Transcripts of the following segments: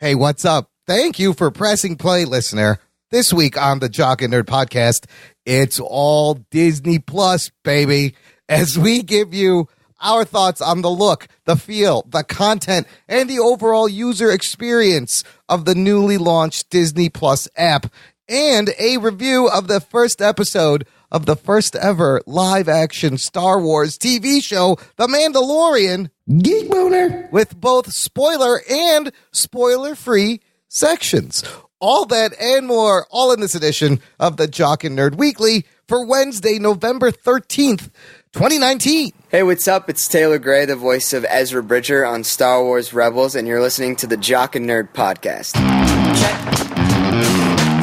Hey, what's up? Thank you for pressing play, listener. This week on the Jock and Nerd podcast, it's all Disney Plus, baby, as we give you our thoughts on the look, the feel, the content, and the overall user experience of the newly launched Disney Plus app, and a review of the first episode of the first ever live-action Star Wars TV show, The Mandalorian. Geek Boner. With both spoiler and spoiler-free sections. All that and more, all in this edition of the Jock and Nerd Weekly for Wednesday, November 13th, 2019. Hey, what's up? It's Taylor Gray, the voice of Ezra Bridger on Star Wars Rebels, and you're listening to the Jock and Nerd podcast.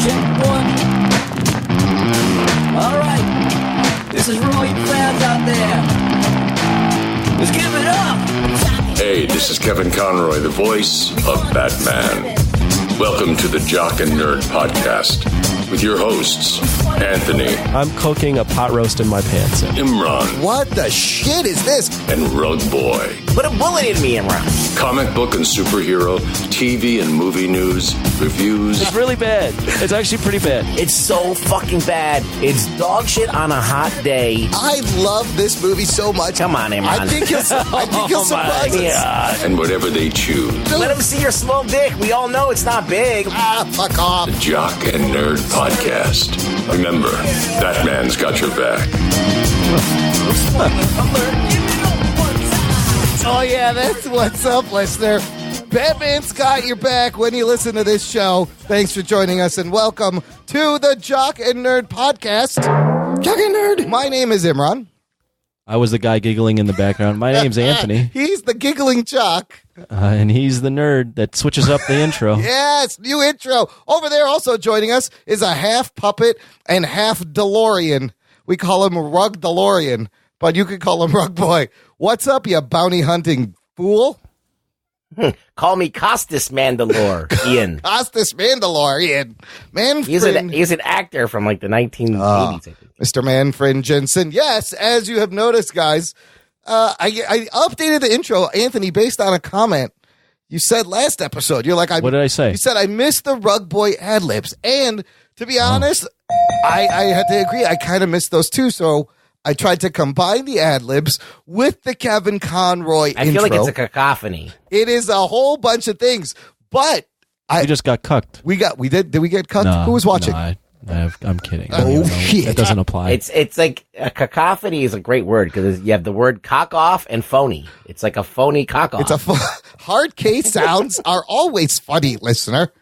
Check one. All right. This is for all you fans out there. Let's give it up. Hey, this is Kevin Conroy, the voice of Batman. Welcome to the Jock and Nerd podcast with your hosts, Anthony. I'm cooking a pot roast in my pants. Imran. What the shit is this? And Rug Boy. Put a bullet in me, Imran. Comic book and superhero, TV and movie news, reviews. It's really bad. It's actually pretty bad. It's so fucking bad. It's dog shit on a hot day. I love this movie so much. Come on, Imran. I think he'll surprise us. And whatever they choose. Let him see your small dick. We all know it's not big. Fuck off. The Jock and Nerd podcast. Remember, Batman's got your back. Oh, yeah, that's what's up, listener. Batman's got your back when you listen to this show. Thanks for joining us, and welcome to the Jock and Nerd podcast. Jock and Nerd. My name is Imran. I was the guy giggling in the background. My name's Anthony. He's the giggling jock. And he's the nerd that switches up the intro. Yes, new intro. Over there also joining us is a half puppet and half DeLorean. We call him Rug DeLorean, but you could call him Rug Boy. What's up, you bounty hunting fool? Call me Costas Mandalorian. Costas Mandalorian. He's an actor from like the 1980s, I think. Mr. Manfred Jensen. Yes, as you have noticed, guys, I updated the intro, Anthony, based on a comment you said last episode. You're like, what did I say? You said, I missed the Rug Boy ad-libs. And to be honest, I had to agree. I kind of missed those too. So I tried to combine the ad-libs with the Kevin Conroy intro. I feel like it's a cacophony. It is a whole bunch of things. But we just got cucked. Did we get cucked? No, Who was watching? No, I'm kidding. Oh, shit. That doesn't apply. It's like a cacophony is a great word because you have the word cock off and phony. It's like a phony cock off. It's hard K sounds are always funny, listener.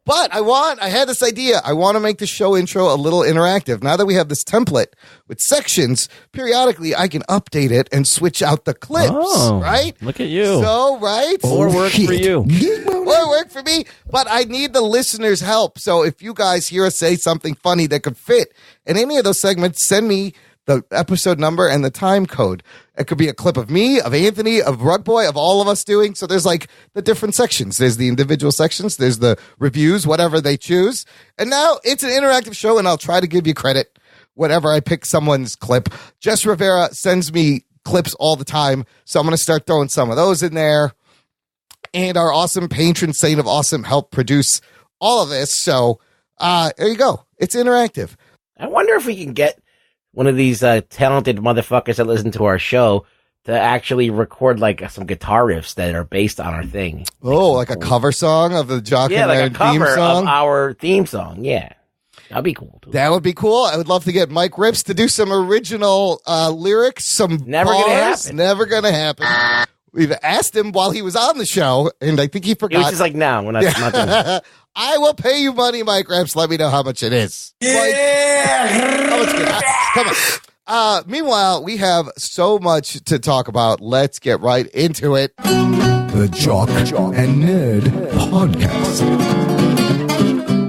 But I had this idea. I want to make the show intro a little interactive. Now that we have this template with sections, periodically I can update it and switch out the clips, right? Look at you. So, right? More work for you. More work for me, but I need the listeners' help. So if you guys hear us say something funny that could fit in any of those segments, send me the episode number and the time code. It could be a clip of me, of Anthony, of Rug Boy, of all of us doing. So there's like the different sections. There's the individual sections. There's the reviews, whatever they choose. And now it's an interactive show, and I'll try to give you credit whenever I pick someone's clip. Jess Rivera sends me clips all the time, so I'm going to start throwing some of those in there. And our awesome patron saint of awesome helped produce all of this. So there you go. It's interactive. I wonder if we can get one of these talented motherfuckers that listen to our show to actually record like some guitar riffs that are based on our thing. Oh, like a cover song of the Jock and like a Nerd cover theme song? of our theme song. Yeah, that'd be cool too. That would be cool. I would love to get Mike Rips to do some original lyrics, some Never bars. gonna happen. Never gonna happen. We've asked him while he was on the show, and I think he forgot. He was just like, no, we're not doing it. I will pay you money, Mike Rips. Let me know how much it is. Yeah. Come on. Meanwhile, we have so much to talk about. Let's get right into it. The Jock and Nerd podcast.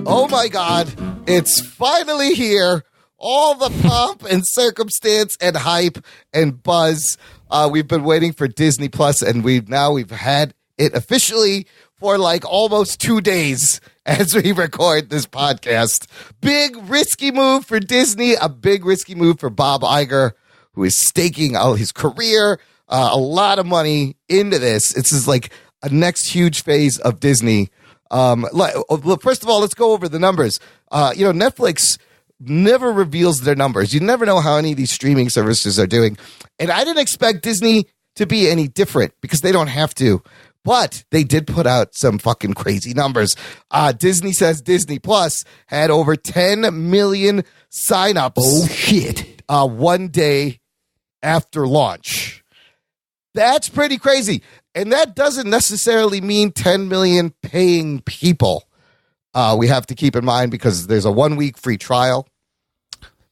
Oh my God, it's finally here. All the pomp and circumstance and hype and buzz. We've been waiting for Disney Plus, and we've had it officially for like almost 2 days as we record this podcast. Big risky move for Disney, a big risky move for Bob Iger, who is staking all his career, a lot of money into this. This is like a next huge phase of Disney. First of all, let's go over the numbers. Netflix never reveals their numbers. You never know how any of these streaming services are doing. And I didn't expect Disney to be any different because they don't have to. But they did put out some fucking crazy numbers. Disney says Disney Plus had over 10 million signups. Oh, shit. 1 day after launch. That's pretty crazy. And that doesn't necessarily mean 10 million paying people. We have to keep in mind because there's a 1 week free trial.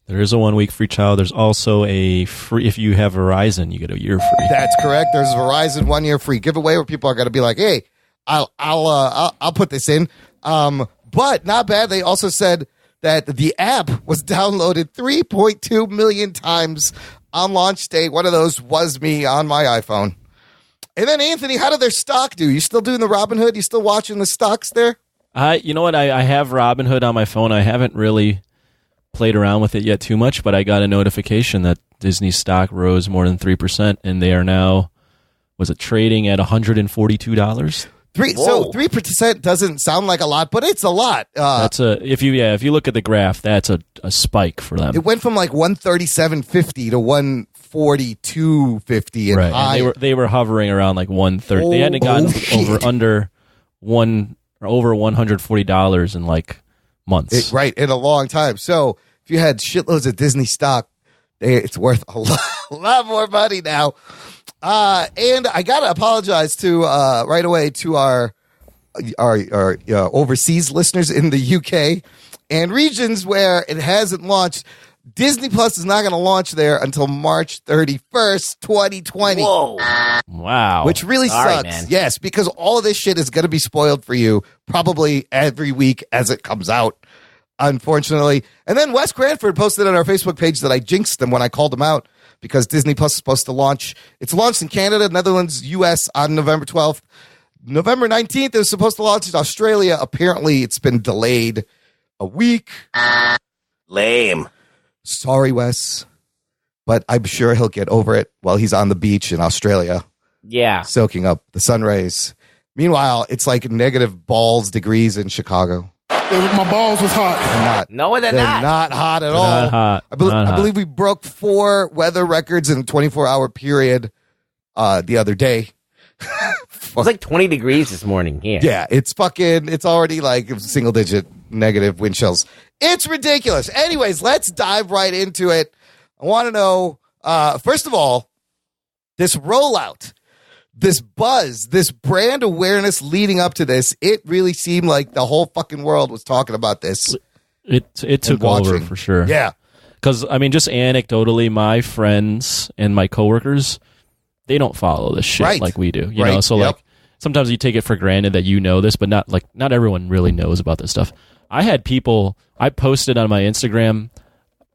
There is a 1 week free trial. There's also a free, if you have Verizon, you get a year free. That's correct. There's a Verizon 1 year free giveaway where people are going to be like, hey, I'll put this in. But not bad. They also said that the app was downloaded 3.2 million times on launch day. One of those was me on my iPhone. And then, Anthony, how did their stock do? You still doing the Robinhood? You still watching the stocks there? You know what? I have Robinhood on my phone. I haven't really played around with it yet too much, but I got a notification that Disney stock rose more than 3%, and they are now, was it trading at $142? So 3% doesn't sound like a lot, but it's a lot. That's if you look at the graph, that's a spike for them. It went from like 137.50 to 142.50 and right. higher. And they were hovering around like 130. They hadn't gotten over $140 in like months. Right, in a long time. So if you had shitloads of Disney stock, it's worth a lot more money now. And I got to apologize to right away to our overseas listeners in the UK and regions where it hasn't launched. Disney Plus is not going to launch there until March 31st, 2020. Whoa. Wow. Which really sucks. Man. Yes, because all of this shit is going to be spoiled for you probably every week as it comes out, unfortunately. And then Wes Cranford posted on our Facebook page that I jinxed them when I called him out because Disney Plus is supposed to launch. It's launched in Canada, Netherlands, U.S. on November 12th. November 19th, it was supposed to launch in Australia. Apparently, it's been delayed a week. Lame. Sorry, Wes, but I'm sure he'll get over it while he's on the beach in Australia. Yeah. Soaking up the sun rays. Meanwhile, it's like negative balls degrees in Chicago. My balls was hot. No, they're They're not. not hot at all. Not hot. I Not believe we broke 4 weather records in a 24-hour period the other day. It was like 20 degrees this morning here. Yeah, it's already like single-digit negative wind chills. It's ridiculous. Anyways, let's dive right into it. I want to know, first of all, this rollout, this buzz, this brand awareness leading up to this, it really seemed like the whole fucking world was talking about this. It took over for sure. Yeah. Because, I mean, just anecdotally, my friends and my coworkers, they don't follow this shit like we do. You know, so like sometimes you take it for granted that you know this, but not everyone really knows about this stuff. I had people, I posted on my Instagram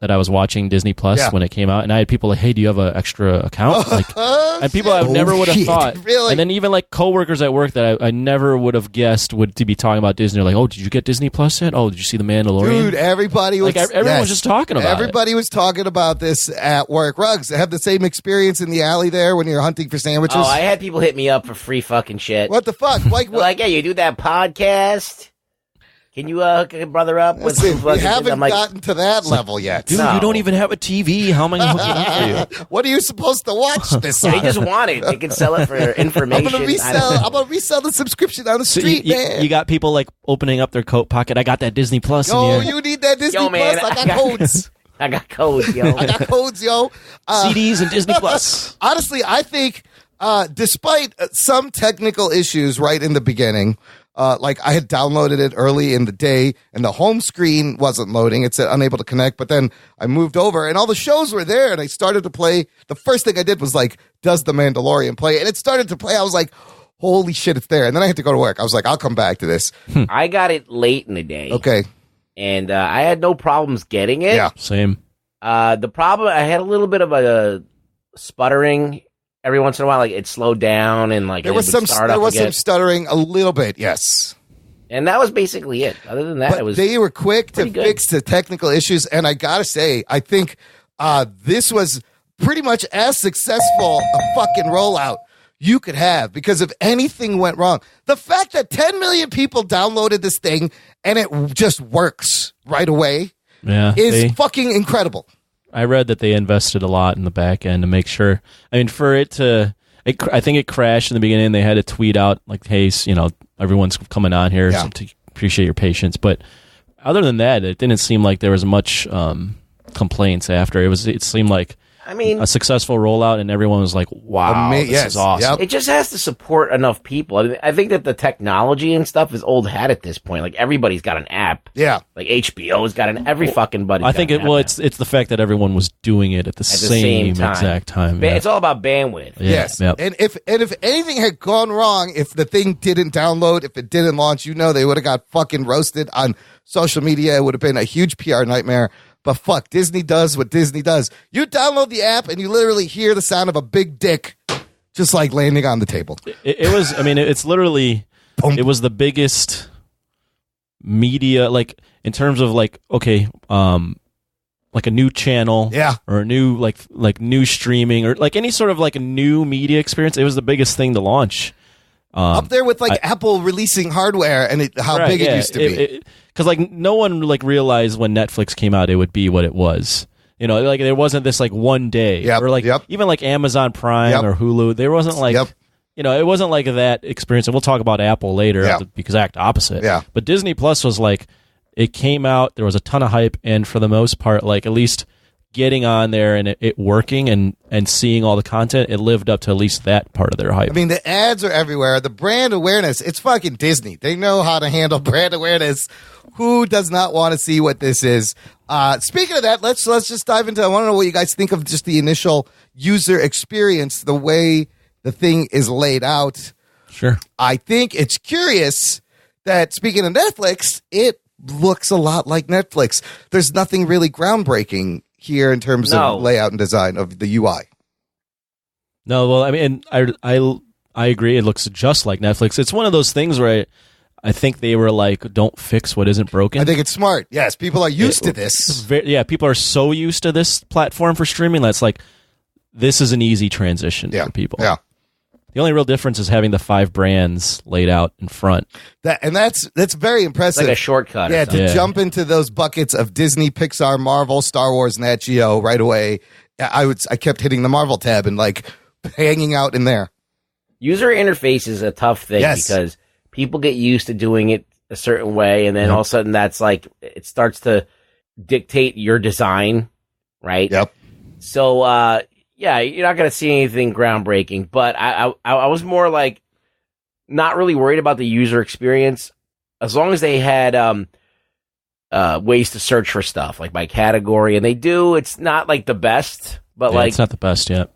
that I was watching Disney Plus when it came out, and I had people like, hey, do you have an extra account? Like, and people I never would have thought. Really? And then even like coworkers at work that I never would have guessed would to be talking about Disney. They're like, oh, did you get Disney Plus yet? Oh, did you see The Mandalorian? Dude, everybody was everyone was just talking about Everybody was talking about this at work. Rugs, have the same experience in the alley there when you're hunting for sandwiches? Oh, I had people hit me up for free fucking shit. What the fuck? Like, They're like, hey, you do that podcast? Can you hook a brother up with some we fucking haven't I'm like, gotten to that level yet. Dude, No. you don't even have a TV. How am I going to hook it up for you? What are you supposed to watch this they on? just want it. They can sell it for information. I'm gonna resell the subscription on the So street, man. you got people like opening up their coat pocket. I got that Disney Plus Yo, in here. you need that Disney Yo, man, Plus? I got codes. I got codes, yo. I got codes, yo. CDs and Disney Plus. Honestly, I think despite some technical issues right in the beginning, like I had downloaded it early in the day and the home screen wasn't loading. It said unable to connect, but then I moved over and all the shows were there and I started to play. The first thing I did was like, does The Mandalorian play? And it started to play. I was like, holy shit, it's there. And then I had to go to work. I was like, I'll come back to this. I got it late in the day. Okay. And I had no problems getting it. Yeah. Same. The problem, I had a little bit of a sputtering every once in a while. Like it slowed down and like There was some stuttering a little bit. Yes. And that was basically it. Other than that, But it was. they were quick to pretty good. fix the technical issues. And I got to say, I think this was pretty much as successful a fucking rollout. you could have, because if anything went wrong, the fact that 10 million people downloaded this thing and it just works right away is fucking incredible. I read that they invested a lot in the back end to make sure. I mean, for it to, I think it crashed in the beginning. They had to tweet out like, "Hey, everyone's coming on here, so to appreciate your patience." But other than that, it didn't seem like there was much complaints after. It seemed like a successful rollout, and everyone was like, "Wow, this is awesome." Yep. It just has to support enough people. I think that the technology and stuff is old hat at this point. Like everybody's got an app. Yeah, like HBO's got every fucking buddy. I think it's the fact that everyone was doing it at the same exact time. It's all about bandwidth. Yes, and if anything had gone wrong, if the thing didn't download, if it didn't launch, they would have got fucking roasted on social media. It would have been a huge PR nightmare. But fuck, Disney does what Disney does. You download the app and you literally hear the sound of a big dick just like landing on the table. It was, it's literally, it was the biggest media, like in terms of like, okay, like a new channel or a new, like new streaming or like any sort of like a new media experience. It was the biggest thing to launch. Up there with Apple releasing hardware and how big it used to be. Because like no one like realized when Netflix came out it would be what it was. Like there wasn't this like one day or like even like Amazon Prime or Hulu. There wasn't like it wasn't like that experience. And we'll talk about Apple later, the exact opposite. Yeah. But Disney Plus was like it came out. There was a ton of hype, and for the most part, like at least getting on there and it working and seeing all the content, it lived up to at least that part of their hype. I mean, the ads are everywhere. The brand awareness, it's fucking Disney. They know how to handle brand awareness. Who does not want to see what this is? Speaking of that, let's just dive into, I want to know what you guys think of just the initial user experience, the way the thing is laid out. Sure. I think it's curious that, speaking of Netflix, it looks a lot like Netflix. There's nothing really groundbreaking here in terms of layout and design of the UI. No, well, I mean, I agree. It looks just like Netflix. It's one of those things where I think they were like, don't fix what isn't broken. I think it's smart. Yes, people are used to this. People are so used to this platform for streaming that's like, this is an easy transition for people. Yeah. The only real difference is having the 5 brands laid out in front. That's very impressive. It's like a shortcut. Yeah, to jump into those buckets of Disney, Pixar, Marvel, Star Wars, Nat Geo right away. I kept hitting the Marvel tab and like hanging out in there. User interface is a tough thing because people get used to doing it a certain way, and then all of a sudden that's like it starts to dictate your design, right? Yep. So you're not going to see anything groundbreaking, but I was more like not really worried about the user experience as long as they had ways to search for stuff like by category, and they do. It's not like the best, but like it's not the best yet.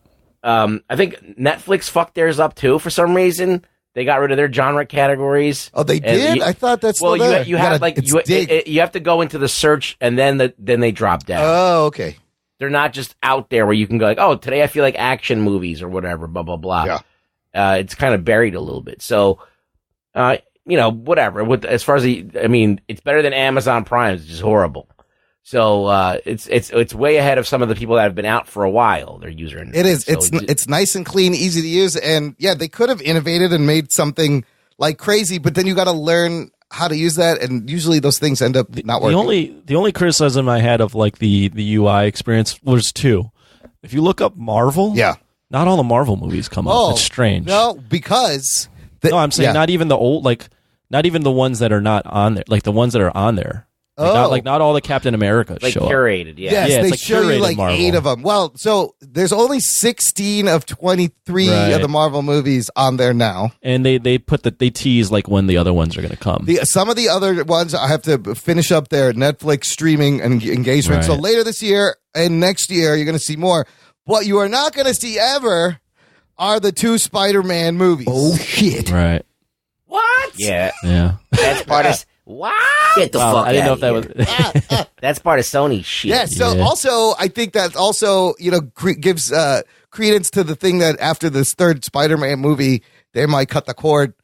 I think Netflix fucked theirs up too for some reason. They got rid of their genre categories. Oh, they did? I thought that's still there. You have like you have to go into the search and then they drop down. Oh, okay. They're not just out there where you can go like, oh, today I feel like action movies or whatever, blah, blah, blah. Yeah. It's kind of buried a little bit. So, whatever. As far as it's better than Amazon Prime, which is horrible. So, it's way ahead of some of the people that have been out for a while, their user interface. It is. It's nice and clean, easy to use. And yeah, they could have innovated and made something like crazy, but then you got to learn how to use that, and usually those things end up not working. The only criticism I had of like the UI experience was 2. If you look up Marvel, not all the Marvel movies come up. It's strange. No, because I'm saying not even the old, like not even the ones that are not on there, like the ones that are on there. Not all the Captain America like show curated, up. Yes, it's they like show you like Marvel. 8 of them. Well, so there's only 16 of 23 of the Marvel movies on there now, and they tease like when the other ones are going to come. Some of the other ones I have to finish up their Netflix streaming and engagement. Right. So later this year and next year, you're going to see more. What you are not going to see ever are the 2 Spider-Man movies. Oh shit! Right? What? Yeah. That's part of. What? Get the fuck I didn't know if that was. That's part of Sony shit. Yeah. So also, I think that also gives credence to the thing that after this 3rd Spider-Man movie, they might cut the cord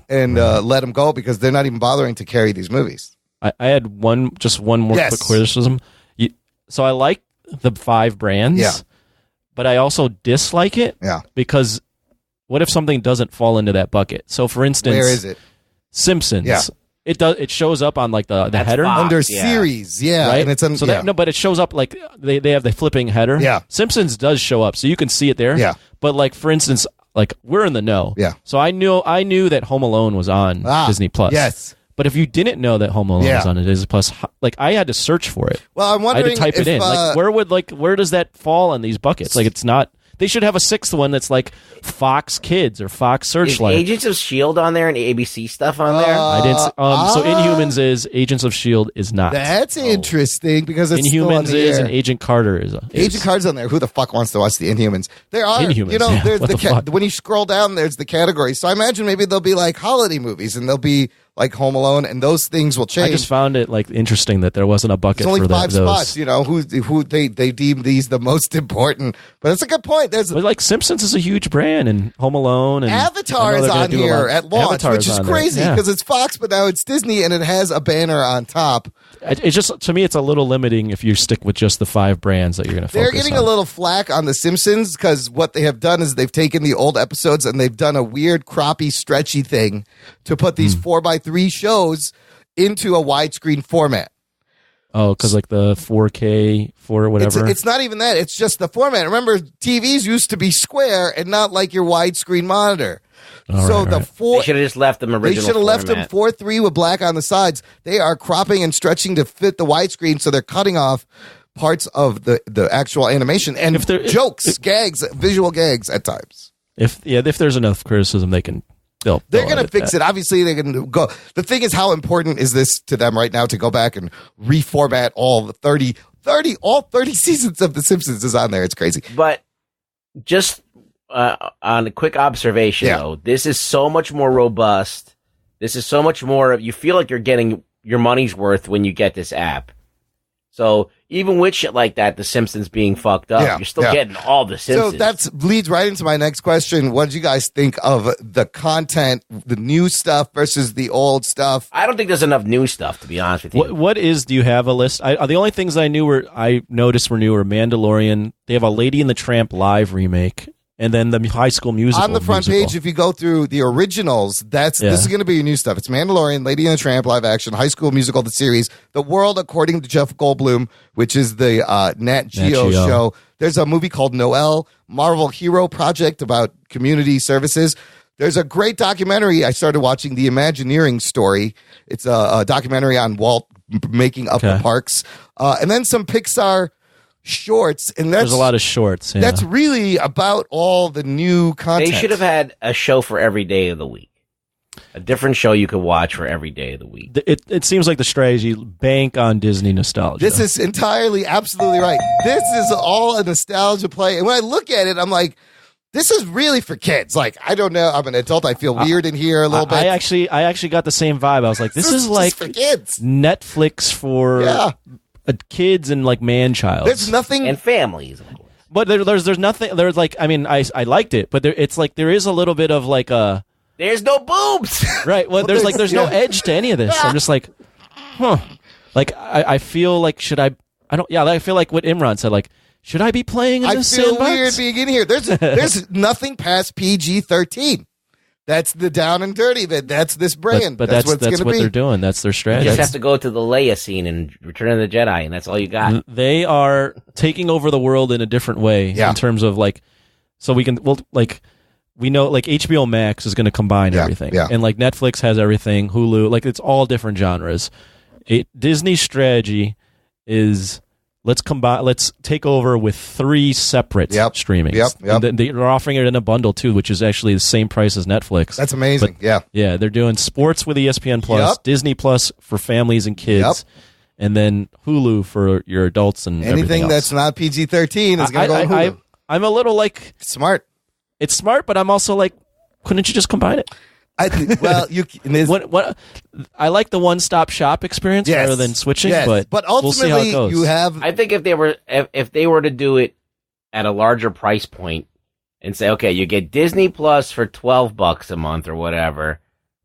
and let them go because they're not even bothering to carry these movies. I had one more quick criticism. So I like the 5 brands, but I also dislike it, because what if something doesn't fall into that bucket? So for instance, where is it? Simpsons. Yeah. It shows up on like the header Fox, under series, right? right? And it's but it shows up like they have the flipping header. Yeah. Simpsons does show up, so you can see it there. Yeah. But like for instance, like we're in the know. Yeah. So I knew that Home Alone was on Disney Plus. Yes. But if you didn't know that Home Alone was on Disney Plus, like I had to search for it. Well, I'm wondering I had to type it in. Like where does that fall in these buckets? Like it's not. They should have a sixth one that's like Fox Kids or Fox Searchlight. Is Agents of S.H.I.E.L.D. on there and ABC stuff on there? I didn't. So Inhumans is, Agents of S.H.I.E.L.D. is not. That's interesting because it's Inhumans still on the is air. and Agent Carter is. Agent Carter's on there. Who the fuck wants to watch the Inhumans? There are, Inhumans, there's what the fuck? when you scroll down, there's the categories. So I imagine maybe there'll be like holiday movies and there'll be like Home Alone, and those things will change. I just found it like interesting that there wasn't a bucket It's only for 5 those. spots, who they deem these the most important. But it's a good point. There's But like Simpsons is a huge brand, and Home Alone and Avatar I know is they're gonna on do a here lot- at launch, Avatar which is on there. crazy Yeah. because it's Fox, but now it's Disney, and it has a banner on top. It's just, to me, it's a little limiting if you stick with just the 5 brands that you're going to focus on. They're getting a little flack on The Simpsons because what they have done is they've taken the old episodes and they've done a weird, croppy, stretchy thing to put these 4x3 shows into a widescreen format. Oh, because like the 4K, whatever. It's not even that. It's just the format. Remember, TVs used to be square and not like your widescreen monitor. So the They should have just left them original. They should have left them format. 4:3 with black on the sides. They are cropping and stretching to fit the widescreen, so they're cutting off parts of the actual animation and jokes, gags, visual gags at times. If there's enough criticism, they're going to fix it. Obviously, they're going to go. The thing is, how important is this to them right now to go back and reformat all the 30 seasons of The Simpsons is on there. It's crazy. But just on a quick observation, though, this is so much more robust. This is so much more. You feel like you're getting your money's worth when you get this app. So even with shit like that, The Simpsons being fucked up, you're still getting all The Simpsons. So that leads right into my next question. What did you guys think of the content, the new stuff versus the old stuff? I don't think there's enough new stuff, to be honest with you. Do you have a list? The only things I noticed were new were Mandalorian. They have a Lady and the Tramp live remake. And then the High School Musical. On the front page, if you go through the originals, this is going to be your new stuff. It's Mandalorian, Lady and the Tramp, live action, High School Musical, the series, The World According to Jeff Goldblum, which is the Nat Geo show. There's a movie called Noelle, Marvel Hero Project about community services. There's a great documentary. I started watching The Imagineering Story. It's a documentary on Walt making up the parks. And then some Pixar shorts, and there's a lot of shorts. Yeah. That's really about all the new content. They should have had a show for every day of the week. A different show you could watch for every day of the week. It seems like the strategy, bank on Disney nostalgia. This is entirely, absolutely right. This is all a nostalgia play. And when I look at it, I'm like, this is really for kids. Like, I don't know. I'm an adult. I feel weird in here a little bit. I actually got the same vibe. I was like, this is like for kids. Netflix for kids and like man-child. There's nothing, and families, of course. But there's nothing. There's like, I mean, I liked it, but it's like there is a little bit of like a. There's no boobs, right? Well, there's no edge to any of this. I'm just like, like I feel like I feel like what Imran said. Like, should I be playing in this sandbox? I feel weird being in here. There's nothing past PG-13. That's the down and dirty. That's this brand. But that's what they're doing. That's their strategy. You just have to go to the Leia scene in Return of the Jedi, and that's all you got. They are taking over the world in a different way in terms of like, so we know like HBO Max is going to combine everything, and like Netflix has everything, Hulu, like it's all different genres. Disney's strategy is let's take over with 3 separate streamings. And they're offering it in a bundle too, which is actually the same price as Netflix. That's amazing. But, yeah, they're doing sports with ESPN Plus, Disney Plus for families and kids, and then Hulu for your adults and anything that's not PG-13 is going to go on Hulu. I'm a little like smart. It's smart, but I'm also like, couldn't you just combine it? I like the one-stop shop experience rather than switching, but ultimately we'll see how it goes. you have. I think if they were to do it at a larger price point and say, okay, you get Disney Plus for $12 a month or whatever,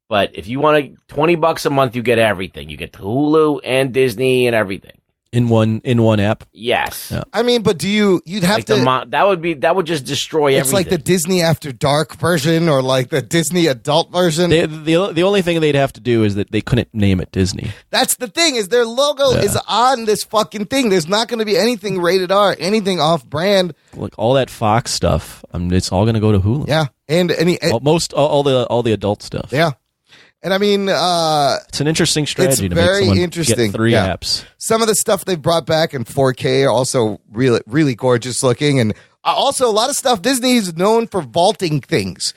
but if you want $20 a month, you get everything. You get Hulu and Disney and everything. in one app. Yes. Yeah. I mean, but you'd have like to. that would just destroy everything. It's like the Disney After Dark version, or like the Disney adult version. The only thing they'd have to do is that they couldn't name it Disney. That's the thing, is their logo is on this fucking thing. There's not going to be anything rated R, anything off brand. Like all that Fox stuff, it's all going to go to Hulu. Yeah, and all the adult stuff. Yeah. And I mean, it's an interesting strategy. It's to very make someone interesting. Get 3 apps. Some of the stuff they've brought back in 4K are also really, really gorgeous looking, and also a lot of stuff. Disney's known for vaulting things,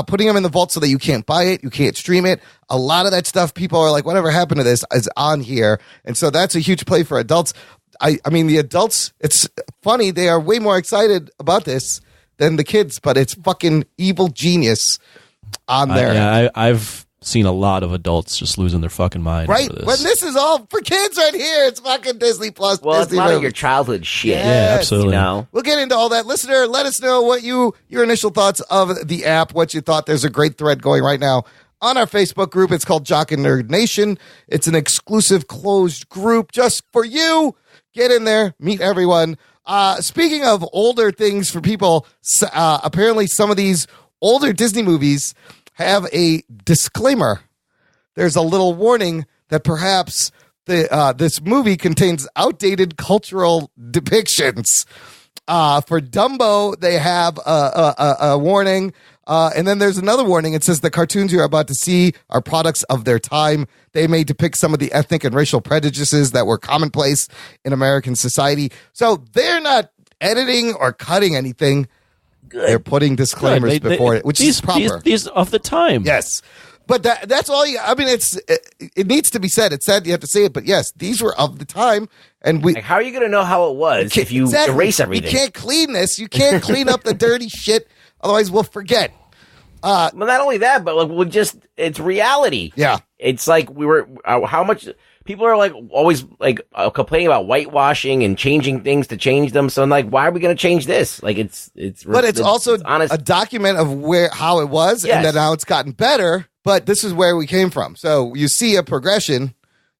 putting them in the vault so that you can't buy it, you can't stream it. A lot of that stuff, people are like, "Whatever happened to this?" is on here, and so that's a huge play for adults. I mean, the adults. It's funny; they are way more excited about this than the kids, but it's fucking evil genius on there. I've seen a lot of adults just losing their fucking mind. Right, over this. when this is all for kids right here, it's fucking Disney Plus. Well, Disney it's a lot movies. of your childhood shit. Yes, Yeah, absolutely. You know? We'll get into all that. Listener, let us know what your initial thoughts of the app, what you thought. There's a great thread going right now on our Facebook group. It's called Jock and Nerd Nation. It's an exclusive closed group just for you. Get in there, meet everyone. Speaking of older things for people, apparently some of these older Disney movies have a disclaimer. There's a little warning that perhaps this movie contains outdated cultural depictions. For Dumbo, they have a warning. And then there's another warning. It says the cartoons you're about to see are products of their time. They may depict some of the ethnic and racial prejudices that were commonplace in American society. So they're not editing or cutting anything. Good. They're putting disclaimers before it, which is proper. These of the time. Yes. But that's all I mean, it needs to be said. It's sad you have to say it, but yes, these were of the time. And like, how are you going to know how it was if you erase everything? You can't clean this. You can't clean up the dirty shit. Otherwise, we'll forget. Well, not only that, but like it's reality. Yeah. It's like how much people are like always like complaining about whitewashing and changing things to change them. So I'm like, why are we going to change this? Like but it's also honest. A document of how it was, and then how it's gotten better. But this is where we came from. So you see a progression,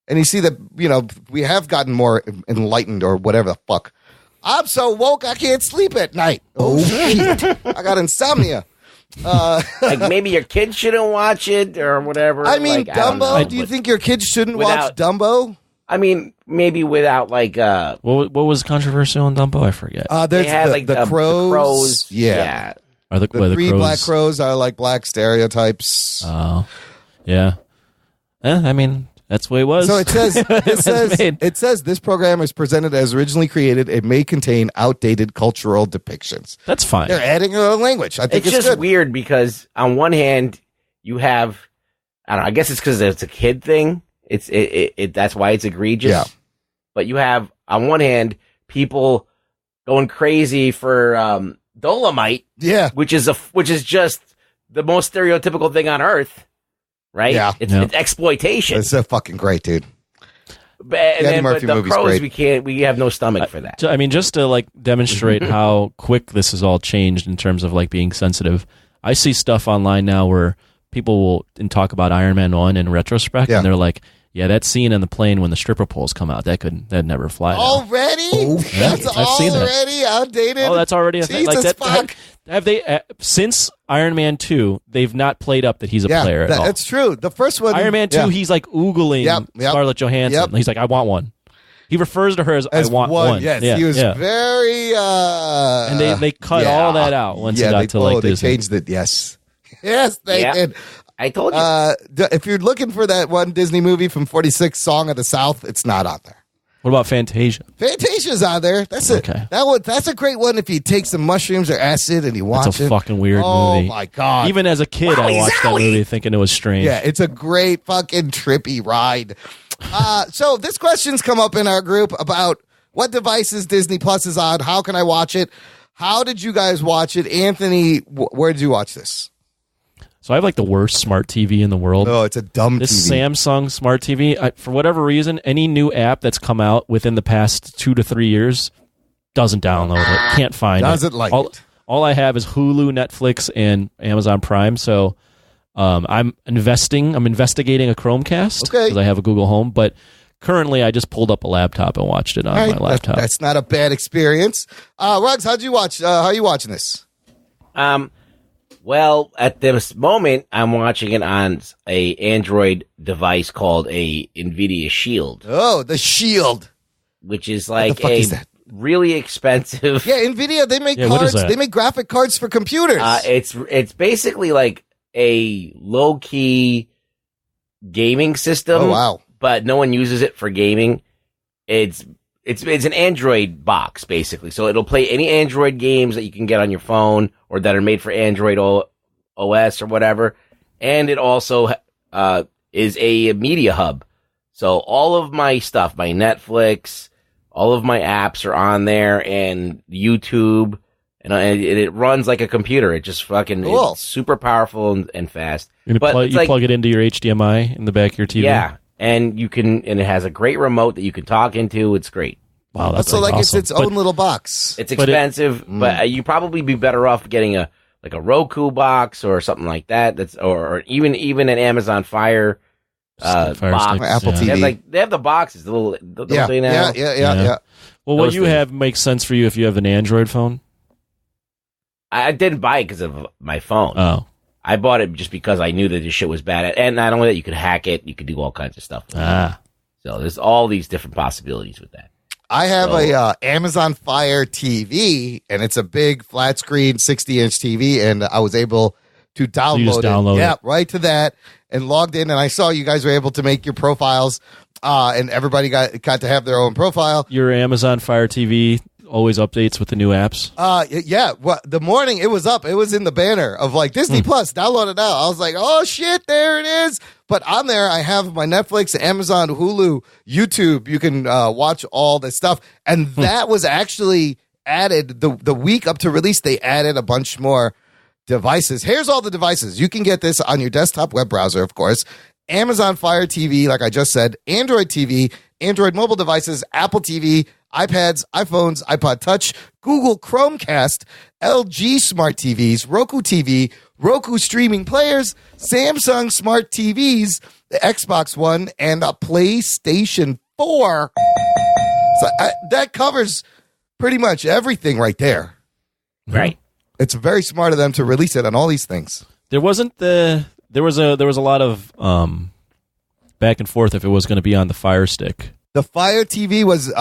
and you see that, we have gotten more enlightened or whatever the fuck. I'm so woke I can't sleep at night. Oh, shit. I got insomnia. Like maybe your kids shouldn't watch it or whatever. I mean, like, Dumbo. Do you think your kids shouldn't watch Dumbo? I mean, maybe without like what was controversial in Dumbo? I forget. There's the crows. Yeah. Are the 3 crows? Black crows are like black stereotypes. Oh, yeah. I mean, that's the way it was. So it says this program is presented as originally created. It may contain outdated cultural depictions. That's fine. They're adding a language. I think it's just good. Weird because on one hand you have, I don't know, I guess it's because it's a kid thing. That's why it's egregious. Yeah. But you have on one hand people going crazy for Dolomite. Yeah. Which is just the most stereotypical thing on earth. Right? Yeah. It's exploitation. It's so fucking great, dude. But the crows, we have no stomach for that. I mean, just to like demonstrate how quick this has all changed in terms of like being sensitive. I see stuff online now where people will talk about Iron Man 1 in retrospect, and they're like, yeah, that scene in the plane when the stripper poles come out, that'd never fly. Already? That's already outdated? Oh, that's already a thing. Like that, fuck. Have they, since Iron Man 2, they've not played up that he's a player at all. That's true. The first one. Iron Man 2, he's like oogling Scarlett Johansson. He's like, I want one. He refers to her as I want one. Yes, he was very... and they cut all that out once it got to like this. They changed it, yes. Yes, they did. I told you. If you're looking for that one Disney movie from 46, Song of the South, it's not on there. What about Fantasia? Fantasia's on there. That's that's a great one if you take some mushrooms or acid and you watch it. It's a fucking weird movie. Oh my God. Even as a kid, I watched that movie thinking it was strange. Yeah, it's a great fucking trippy ride. So this question's come up in our group about what devices Disney Plus is on. How can I watch it? How did you guys watch it? Anthony, where did you watch this? So I have like the worst smart TV in the world. Oh, it's a dumb this TV. Samsung smart TV, for whatever reason, any new app that's come out within the past 2 to 3 years doesn't download it. Can't find it. All I have is Hulu, Netflix, and Amazon Prime. So I'm investigating a Chromecast because I have a Google Home. But currently, I just pulled up a laptop and watched it on my laptop. That's not a bad experience. Ruggs, how'd you watch? How are you watching this? Well, at this moment, I'm watching it on a Android device called a NVIDIA Shield. Oh, the Shield, which is like a really expensive. Yeah, NVIDIA. They make cards. They make graphic cards for computers. It's basically like a low key gaming system. Oh wow! But no one uses it for gaming. It's an Android box, basically. So it'll play any Android games that you can get on your phone or that are made for Android OS or whatever. And it also is a media hub. So all of my stuff, my Netflix, all of my apps are on there, and YouTube, and it runs like a computer. It just fucking it's super powerful and fast. You plug it into your HDMI in the back of your TV? Yeah. And it has a great remote that you can talk into. It's great. Wow, that's awesome. It's its own little box. It's expensive, but you'd probably be better off getting a Roku box or something like that. Or even an Amazon Fire box. Apple TV. They have the boxes, the little thing now. Yeah. Well, what you have makes sense for you if you have an Android phone. I didn't buy it because of my phone. Oh. I bought it just because I knew that this shit was bad. And not only that, you could hack it, you could do all kinds of stuff. So there's all these different possibilities with that. I have a Amazon Fire TV, and it's a big flat screen 60-inch TV, and I was able to download it. Yeah, right to that, and logged in, and I saw you guys were able to make your profiles, and everybody got to have their own profile. Your Amazon Fire TV always updates with the new apps? Yeah. Well, the morning it was up. It was in the banner of like Disney Plus, download it now. I was like, oh shit, there it is. But on there, I have my Netflix, Amazon, Hulu, YouTube. You can watch all this stuff. And that was actually added the week up to release. They added a bunch more devices. Here's all the devices. You can get this on your desktop web browser, of course. Amazon Fire TV, like I just said, Android TV, Android mobile devices, Apple TV, iPads, iPhones, iPod Touch, Google Chromecast, LG Smart TVs, Roku TV, Roku streaming players, Samsung Smart TVs, the Xbox One, and a PlayStation 4. So that covers pretty much everything right there. Right. It's very smart of them to release it on all these things. There was a lot of back and forth if it was going to be on the Fire Stick. The Fire TV was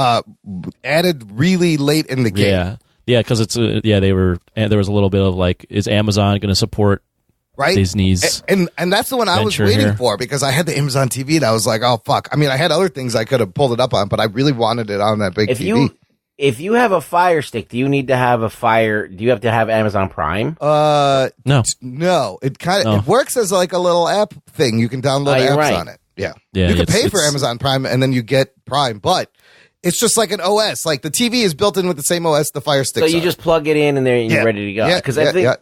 added really late in the game. Yeah, because there was a little bit of like, is Amazon going to support Disney's? And that's the one I was waiting for, because I had the Amazon TV and I was like, oh fuck. I mean, I had other things I could have pulled it up on, but I really wanted it on that big TV. If you have a Fire Stick, do you need to have Do you have to have Amazon Prime? No. It works as like a little app thing. You can download apps on it. Yeah. You can pay for Amazon Prime and then you get Prime, but it's just like an OS. Like the TV is built in with the same OS the Fire Stick. So you just plug it in and you're ready to go. Because I think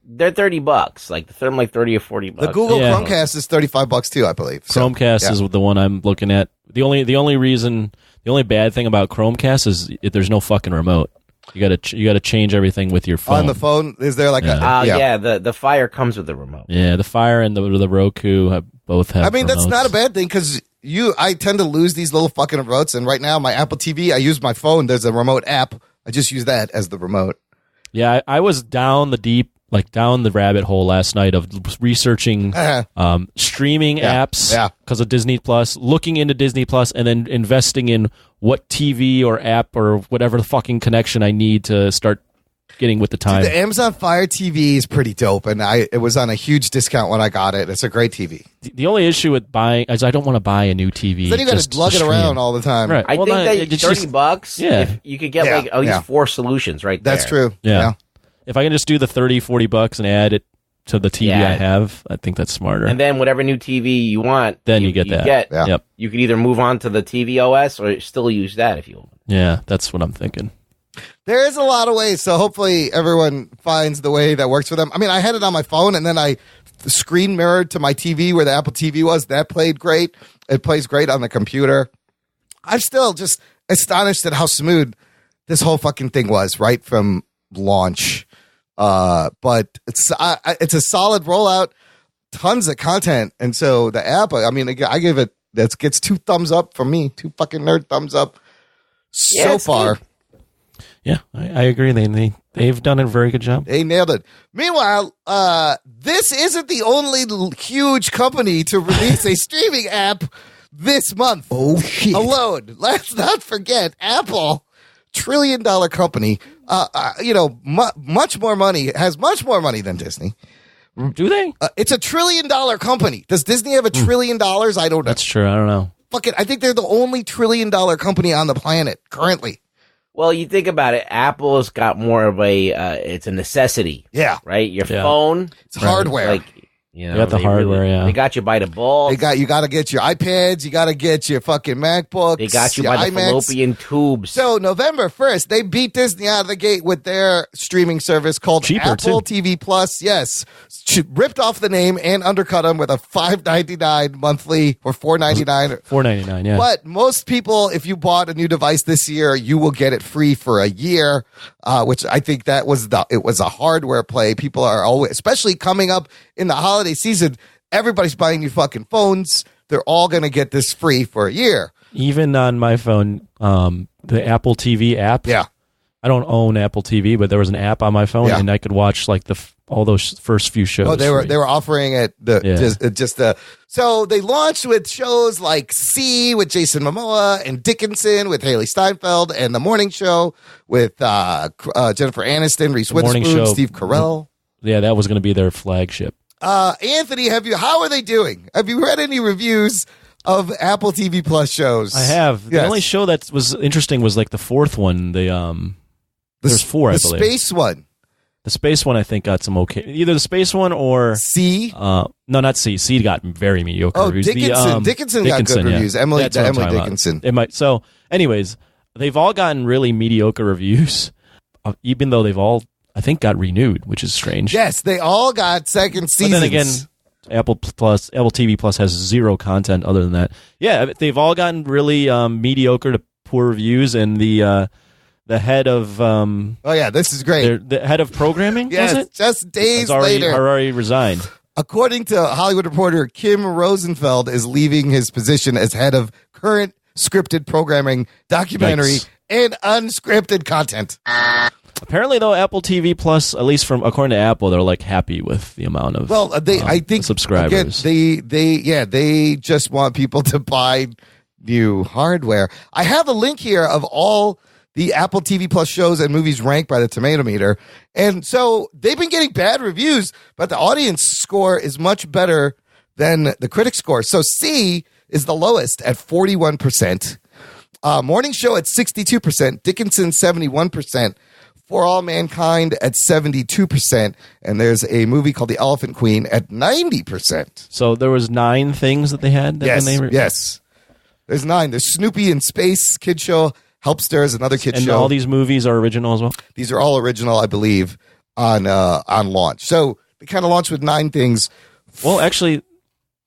they're $30. Like they're like 30 or 40 bucks. The Google Chromecast is $35 too, I believe. Chromecast is the one I'm looking at. The only bad thing about Chromecast is there's no fucking remote. You gotta change everything with your phone. On the phone, is there like the Fire comes with the remote. Yeah, the Fire and the Roku both have. I mean, remotes. That's not a bad thing, because I tend to lose these little fucking remotes, and right now my Apple TV, I use my phone. There's a remote app. I just use that as the remote. Yeah, I was down the rabbit hole last night of researching streaming apps because of Disney Plus, looking into Disney Plus, and then investing in what TV or app or whatever the fucking connection I need to start getting with the time. Dude, the Amazon Fire TV is pretty dope, and it was on a huge discount when I got it. It's a great TV. The only issue with buying is I don't want to buy a new TV. Then you got to lug it around all the time. Right. I think that $30, if you could get like at least 4 solutions right there. That's true. Yeah. If I can just do the $30-$40 and add it to the TV I have, I think that's smarter. And then whatever new TV you want, then you get that. Yep. You could either move on to the TV OS or still use that if you want. Yeah, that's what I'm thinking. There is a lot of ways, so hopefully everyone finds the way that works for them. I mean, I had it on my phone, and then I screen mirrored to my TV where the Apple TV was. That played great. It plays great on the computer. I'm still just astonished at how smooth this whole fucking thing was right from launch. But it's a solid rollout, tons of content. And so the app, I mean, I give it That gets 2 thumbs up from me. 2 fucking nerd thumbs up so far. Good. Yeah, I agree. They've done a very good job. They nailed it. Meanwhile, this isn't the only huge company to release a streaming app this month. Oh, shit. Alone. Let's not forget Apple, $1 trillion company. Much more money, has much more money than Disney. Do they? It's $1 trillion company. Does Disney have $1 trillion? I don't know. That's true. I don't know. Fuck it. I think they're the only $1 trillion company on the planet currently. Well, you think about it, Apple's got more of it's a necessity. Yeah. Right? Your phone. It's hardware. Like, you got the hardware, They got you by the ball. You got to get your iPads. You got to get your fucking MacBooks. They got you by the fallopian tubes. So November 1st, they beat Disney out of the gate with their streaming service called Apple TV Plus. Yes. Ripped off the name and undercut them with a $5.99 monthly or $4.99. $4.99, yeah. But most people, if you bought a new device this year, you will get it free for a year, which I think it was a hardware play. People are always, especially coming up in the holiday season, everybody's buying new fucking phones. They're all going to get this free for a year. Even on my phone, the Apple TV app. Yeah. I don't own Apple TV, but there was an app on my phone, and I could watch like all those first few shows. Oh, they were offering it so they launched with shows like C with Jason Momoa and Dickinson with Haley Steinfeld and The Morning Show with Jennifer Aniston, Reese Witherspoon, Steve Carell. Yeah, that was going to be their flagship. Anthony, how are they doing? Have you read any reviews of Apple TV Plus shows? I have. Yes. The only show that was interesting was like the 4th one. There's 4, I believe. The space one. The space one, I think, got some okay. Either the space one or C. No, not C. C got very mediocre reviews. Dickinson got good reviews. Emily Dickinson. It might. So, anyways, they've all gotten really mediocre reviews, even though they've all, I think, got renewed, which is strange. Yes, they all got second seasons. But then again, Apple TV Plus has 0 content other than that. Yeah, they've all gotten really mediocre to poor reviews, and the head of this is great. The head of programming, yes, was it? Just days later, already resigned. According to Hollywood Reporter, Kim Rosenfeld is leaving his position as head of current scripted programming, documentary, and unscripted content. Apparently, though, Apple TV Plus, at least according to Apple, they're like happy with the amount of I think subscribers. Again, they just want people to buy new hardware. I have a link here of all the Apple TV Plus shows and movies ranked by the Tomato Meter. And so they've been getting bad reviews, but the audience score is much better than the critic score. So C is the lowest at 41%. Morning Show at 62%. Dickinson 71%. For All Mankind at 72%. And there's a movie called The Elephant Queen at 90%. So there was 9 things that they had? Yes. There's 9. There's Snoopy in Space, kid show. Helpster is another kid show. And all these movies are original as well? These are all original, I believe, on launch. So they kind of launched with 9 things. Well, actually,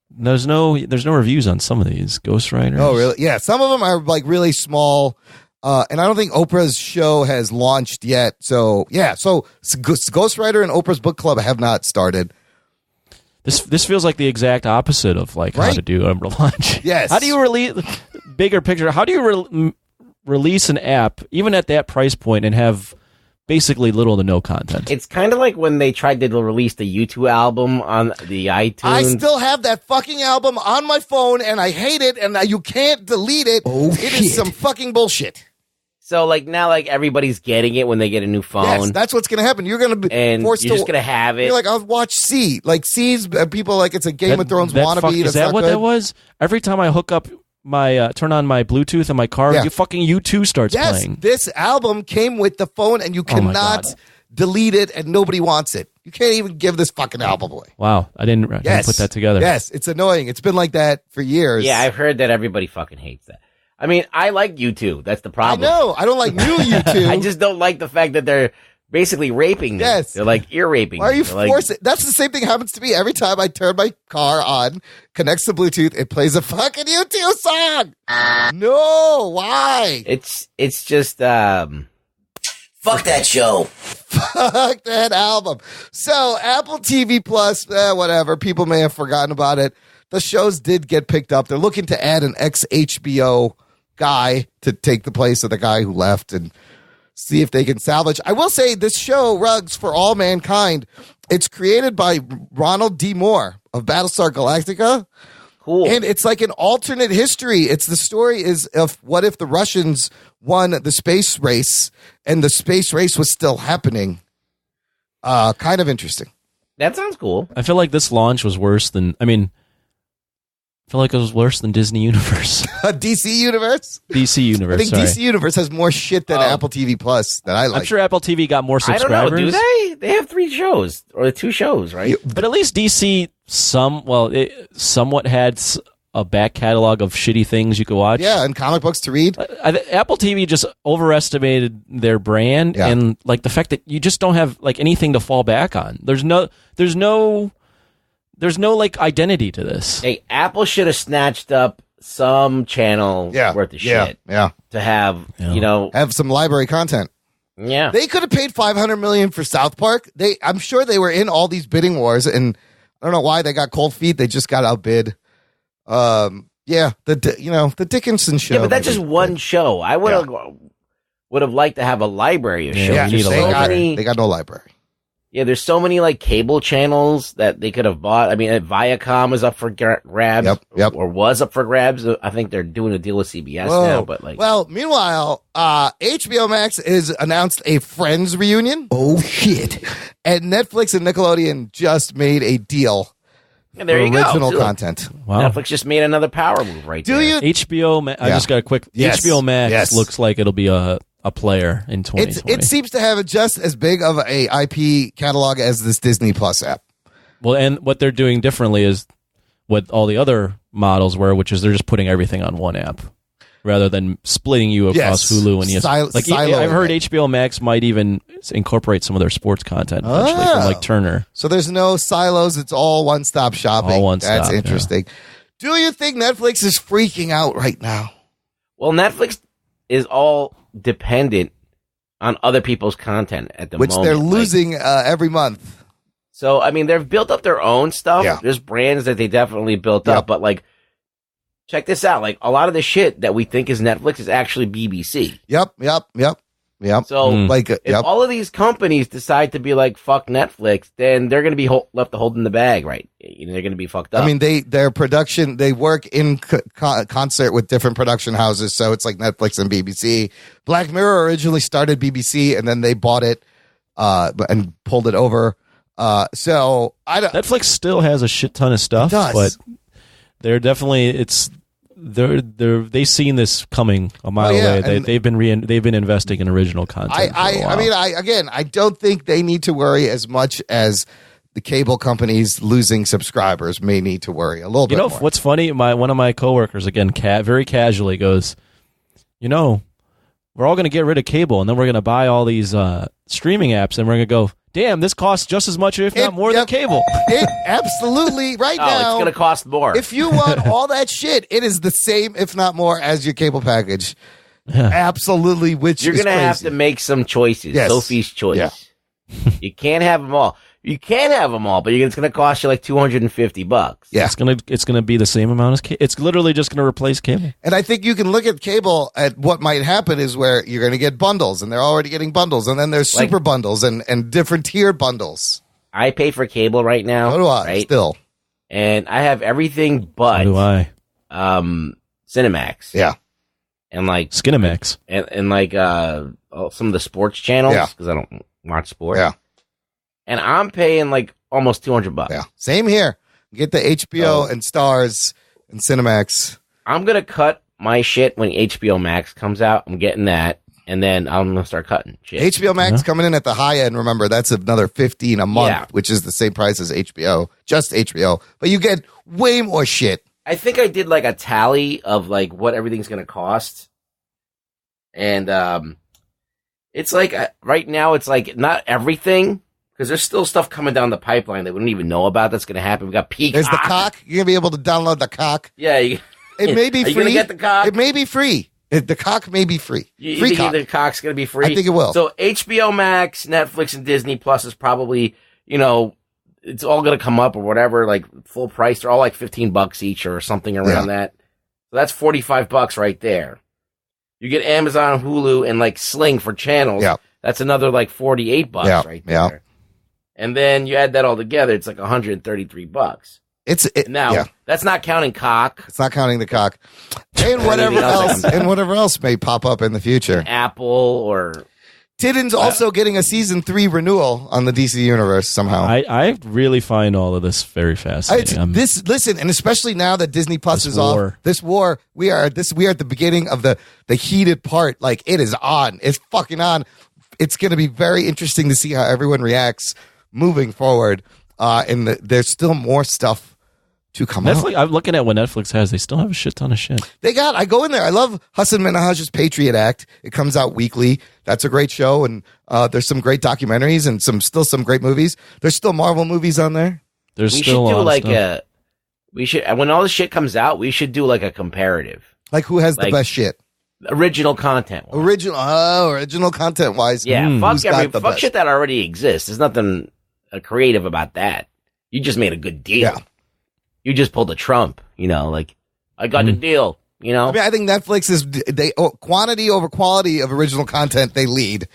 there's no reviews on some of these. Ghost Rider. Oh, really? Yeah, some of them are like really small. And I don't think Oprah's show has launched yet. So, yeah. So Ghost Rider and Oprah's Book Club have not started. This feels like the exact opposite of like how to do a launch. Yes. How do you release bigger picture? How do you release an app even at that price point and have basically little to no content? It's kind of like when they tried to release the U2 album on the iTunes. I still have that fucking album on my phone and I hate it and you can't delete it. It is some fucking bullshit. So like now, like everybody's getting it when they get a new phone. Yes, that's what's going to happen. You're going to be forced you're just going to have it. You're like, I'll watch C. Like C's people like it's a Game of Thrones wannabe. Is that what that was? Every time I hook up my turn on my Bluetooth in my car, U2 starts playing. This album came with the phone, and you cannot delete it, and nobody wants it. You can't even give this fucking album away. Wow, I didn't put that together. Yes, it's annoying. It's been like that for years. Yeah, I've heard that everybody fucking hates that. I mean, I like U2. That's the problem. I know. I don't like new U2. I just don't like the fact that they're basically raping me. Yes. They're like ear raping. Why are you forcing? That's the same thing happens to me every time I turn my car on, connects to Bluetooth, it plays a fucking U2 song. No, why? It's just fuck that show. Fuck that album. So Apple TV Plus, whatever. People may have forgotten about it. the shows did get picked up. They're looking to add an ex-HBO guy to take the place of the guy who left and see if they can salvage. I will say this show, Rugs for All Mankind, it's created by Ronald D. Moore of Battlestar Galactica. Cool. And it's like an alternate history. It's the story is of what if the Russians won the space race and the space race was still happening. Kind of interesting. That sounds cool. I feel like this launch was worse than, I feel like it was worse than Disney Universe. DC Universe? DC Universe. I think DC Universe has more shit than Apple TV Plus that I like. I'm sure Apple TV got more subscribers. I don't know. Do they? They have 3 shows or 2 shows, right? But at least DC somewhat had a back catalog of shitty things you could watch. Yeah, and comic books to read. Apple TV just overestimated their brand and like the fact that you just don't have like anything to fall back on. There's no like identity to this. Hey, Apple should have snatched up some channel worth of shit. Yeah. To have, have some library content. Yeah. They could have paid $500 million for South Park. I'm sure they were in all these bidding wars, and I don't know why they got cold feet. They just got outbid. The Dickinson show. Yeah, but that's just one show. I would have liked to have a library of shows. Yeah, they got no library. Yeah, there's so many like cable channels that they could have bought. I mean, Viacom is up for grabs. Yep. Or was up for grabs. I think they're doing a deal with CBS now. But meanwhile, HBO Max is announced a Friends reunion. Oh shit! And Netflix and Nickelodeon just made a deal. And there you go. Original content. Wow. Netflix just made another power move right there. HBO Max, I just got a quick. Yes. HBO Max looks like it'll be a player in 2020. It seems to have just as big of a IP catalog as this Disney Plus app. Well, and what they're doing differently is what all the other models were, which is they're just putting everything on one app rather than splitting you across Hulu and ESPN. I've heard HBO Max might even incorporate some of their sports content eventually from like Turner. So there's no silos. It's all one-stop shopping. All one-stop. That's interesting. Yeah. Do you think Netflix is freaking out right now? Well, Netflix is all dependent on other people's content at the moment. Which they're losing every month. So, I mean, they've built up their own stuff. Yeah. There's brands that they definitely built up. But, like, check this out. Like, a lot of the shit that we think is Netflix is actually BBC. Yep. So, if all of these companies decide to be like, fuck Netflix, then they're going to be left holding the bag, right? They're going to be fucked up. I mean, their production, they work in concert with different production houses, so it's like Netflix and BBC. Black Mirror originally started BBC, and then they bought it and pulled it over. So Netflix still has a shit ton of stuff, but they're definitely they've seen this coming a mile away. They've been investing in original content. I don't think they need to worry as much as the cable companies losing subscribers may need to worry a little bit more. What's funny? One of my coworkers again, very casually goes, we're all going to get rid of cable, and then we're going to buy all these streaming apps, and we're going to go, damn, this costs just as much, if not more, than cable. It absolutely now. It's going to cost more. If you want all that shit, it is the same, if not more, as your cable package. Yeah. Absolutely, which you're going to have to make some choices. Yes. Sophie's choice. Yeah. You can't have them all. You can have them all, but it's going to cost you like $250. Yeah, it's gonna be the same amount as cable. It's literally just going to replace cable. And I think you can look at cable at what might happen is where you're going to get bundles, and they're already getting bundles, and then there's super bundles and different tiered bundles. I pay for cable right now. So do I. Right? Still, and I have everything but. So do I. Cinemax. Yeah, and like Skinemax, and like some of the sports channels because I don't watch sports. Yeah. And I'm paying like almost $200. Yeah, same here. Get the HBO and Stars and Cinemax. I'm gonna cut my shit when HBO Max comes out. I'm getting that, and then I'm gonna start cutting shit. HBO Max coming in at the high end. Remember, that's another $15 a month, which is the same price as HBO, just HBO. But you get way more shit. I think I did like a tally of like what everything's gonna cost, and it's like right now it's like not everything. Because there's still stuff coming down the pipeline that we don't even know about that's going to happen. We got Peacock. There's the Cock. You're going to be able to download the Cock. Yeah. It may be free. Are you going to get the Cock? It may be free. The Cock may be free. You think the Cock's going to be free? I think it will. So HBO Max, Netflix, and Disney Plus is probably, it's all going to come up or whatever, like full price. They're all like $15 each or something around that. So that's $45 right there. You get Amazon, Hulu, and like Sling for channels. Yeah. That's another like $48 right there. Yeah. And then you add that all together, it's like $133. That's not counting cock. It's not counting the cock. And whatever else may pop up in the future. Apple or Tidden's also getting a season 3 renewal on the DC universe somehow. I really find all of this very fascinating. Listen, and especially now that Disney Plus is off. This war, we are at the beginning of the heated part. Like, it is on. It's fucking on. It's going to be very interesting to see how everyone reacts moving forward. And there's still more stuff to come out. I'm looking at what Netflix has. They still have a shit ton of shit. I go in there. I love Hassan Minhaj's Patriot Act. It comes out weekly. That's a great show. And there's some great documentaries and some great movies. There's still Marvel movies on there. We should do when all this shit comes out, we should do like a comparative. Like who has the best shit? Original content. Original content wise. Yeah, fuck shit that already exists. There's nothing creative about that. You just made a good deal. Yeah. You just pulled a Trump, like, I got the deal, I mean, I think Netflix is, quantity over quality of original content, they lead.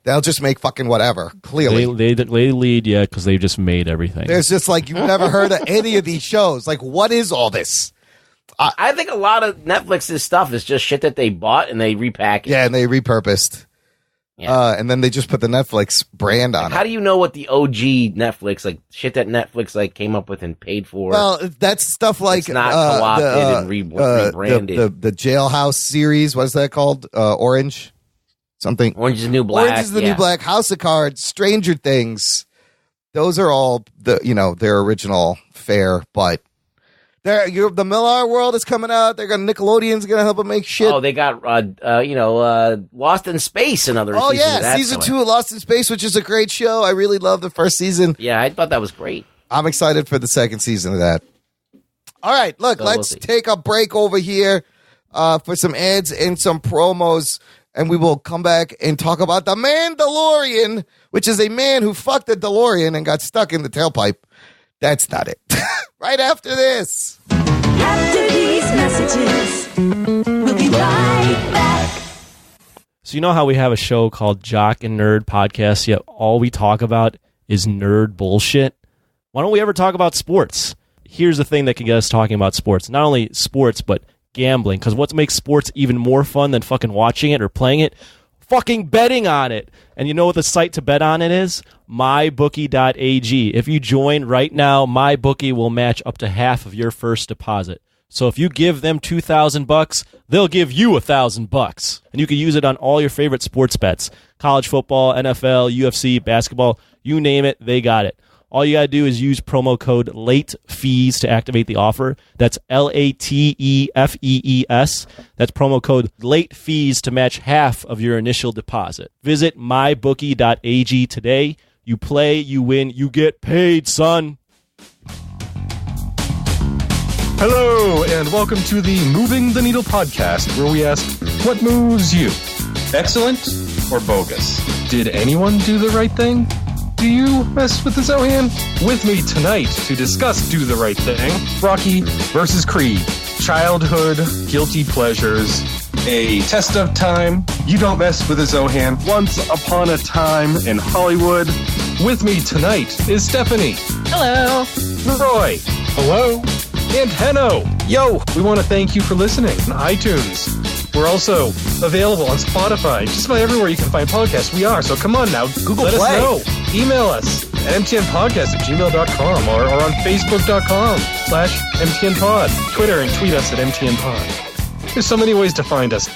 They'll just make fucking whatever, clearly. They lead, because they've just made everything. There's just like, you've never heard of any of these shows. Like, what is all this? I think a lot of Netflix's stuff is just shit that they bought and they repackaged. Yeah, and they repurposed. Yeah. And then they just put the Netflix brand on it. How do you know what the OG Netflix, like shit that Netflix like came up with and paid for? Well, that's stuff like it's not co-opted and rebranded. The Jailhouse series, what is that called? Orange? Something. Orange is the New Black. Orange is the New Black. House of Cards, Stranger Things. Those are all their original fare, but the Millar World is coming out. Nickelodeon's going to help them make shit. Oh, they got, Lost in Space and other seasons. Oh, yeah, season 2 of Lost in Space, which is a great show. I really love the first season. Yeah, I thought that was great. I'm excited for the second season of that. All right, look, let's take a break over here for some ads and some promos, and we will come back and talk about the Mandalorian, which is a man who fucked a DeLorean and got stuck in the tailpipe. That's not it. Right after this. After these messages, we'll be right back. So you know how we have a show called Jock and Nerd Podcast, yet all we talk about is nerd bullshit? Why don't we ever talk about sports? Here's the thing that can get us talking about sports. Not only sports, but gambling. Because what makes sports even more fun than fucking watching it or playing it? Fucking betting on it. And you know what the site to bet on it is? MyBookie.ag. If you join right now, MyBookie will match up to half of your first deposit. So if you give them $2,000, they'll give you $1,000. And you can use it on all your favorite sports bets. College football, NFL, UFC, basketball, you name it, they got it. All you got to do is use promo code LATEFEES to activate the offer. That's LATEFEES. That's promo code LATEFEES to match half of your initial deposit. Visit mybookie.ag today. You play, you win, you get paid, son. Hello, and welcome to the Moving the Needle podcast, where we ask, what moves you? Excellent or bogus? Did anyone do the right thing? Do you mess with the Zohan? With me tonight to discuss Do the Right Thing, Rocky versus Creed, childhood, guilty pleasures, a test of time, you don't mess with the Zohan, once upon a time in Hollywood. With me tonight is Stephanie. Hello. Roy. Hello. And Henno. Yo. We want to thank you for listening on iTunes. We're also available on Spotify, just about everywhere you can find podcasts. We are, so come on now. Let us know. Email us at mtnpodcast@gmail.com or on facebook.com/mtnpod. Twitter and tweet us at mtnpod. There's so many ways to find us.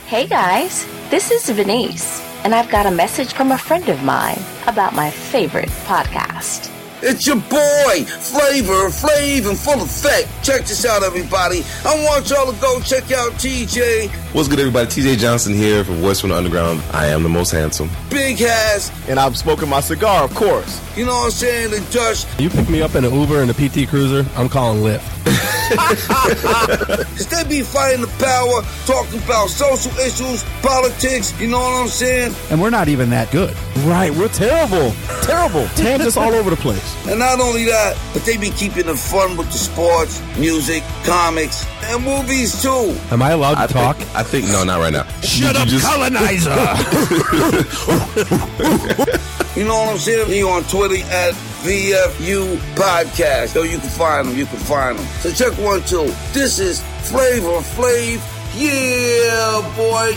Hey guys, this is Venice, and I've got a message from a friend of mine about my favorite podcast. It's your boy, Flavor Flav and Full Effect. Check this out, everybody. I want y'all to go check out TJ. What's good, everybody? TJ Johnson here from Voice from the Underground. I am the most handsome. Big Has. And I'm smoking my cigar, of course. You know what I'm saying? And Dutch. You pick me up in an Uber and a PT Cruiser, I'm calling Lyft. Cause they be fighting the power, talking about social issues, politics, you know what I'm saying? And we're not even that good. Right, we're terrible. Terrible. Tangents all over the place. And not only that, but they be keeping it fun with the sports, music, comics, and movies too. Am I allowed to talk? I think no, not right now. Shut up, colonizer! You know what I'm saying? He on Twitter at VFU Podcast. So you can find them. So check 1, 2. This is Flavor Flav. Yeah, boy.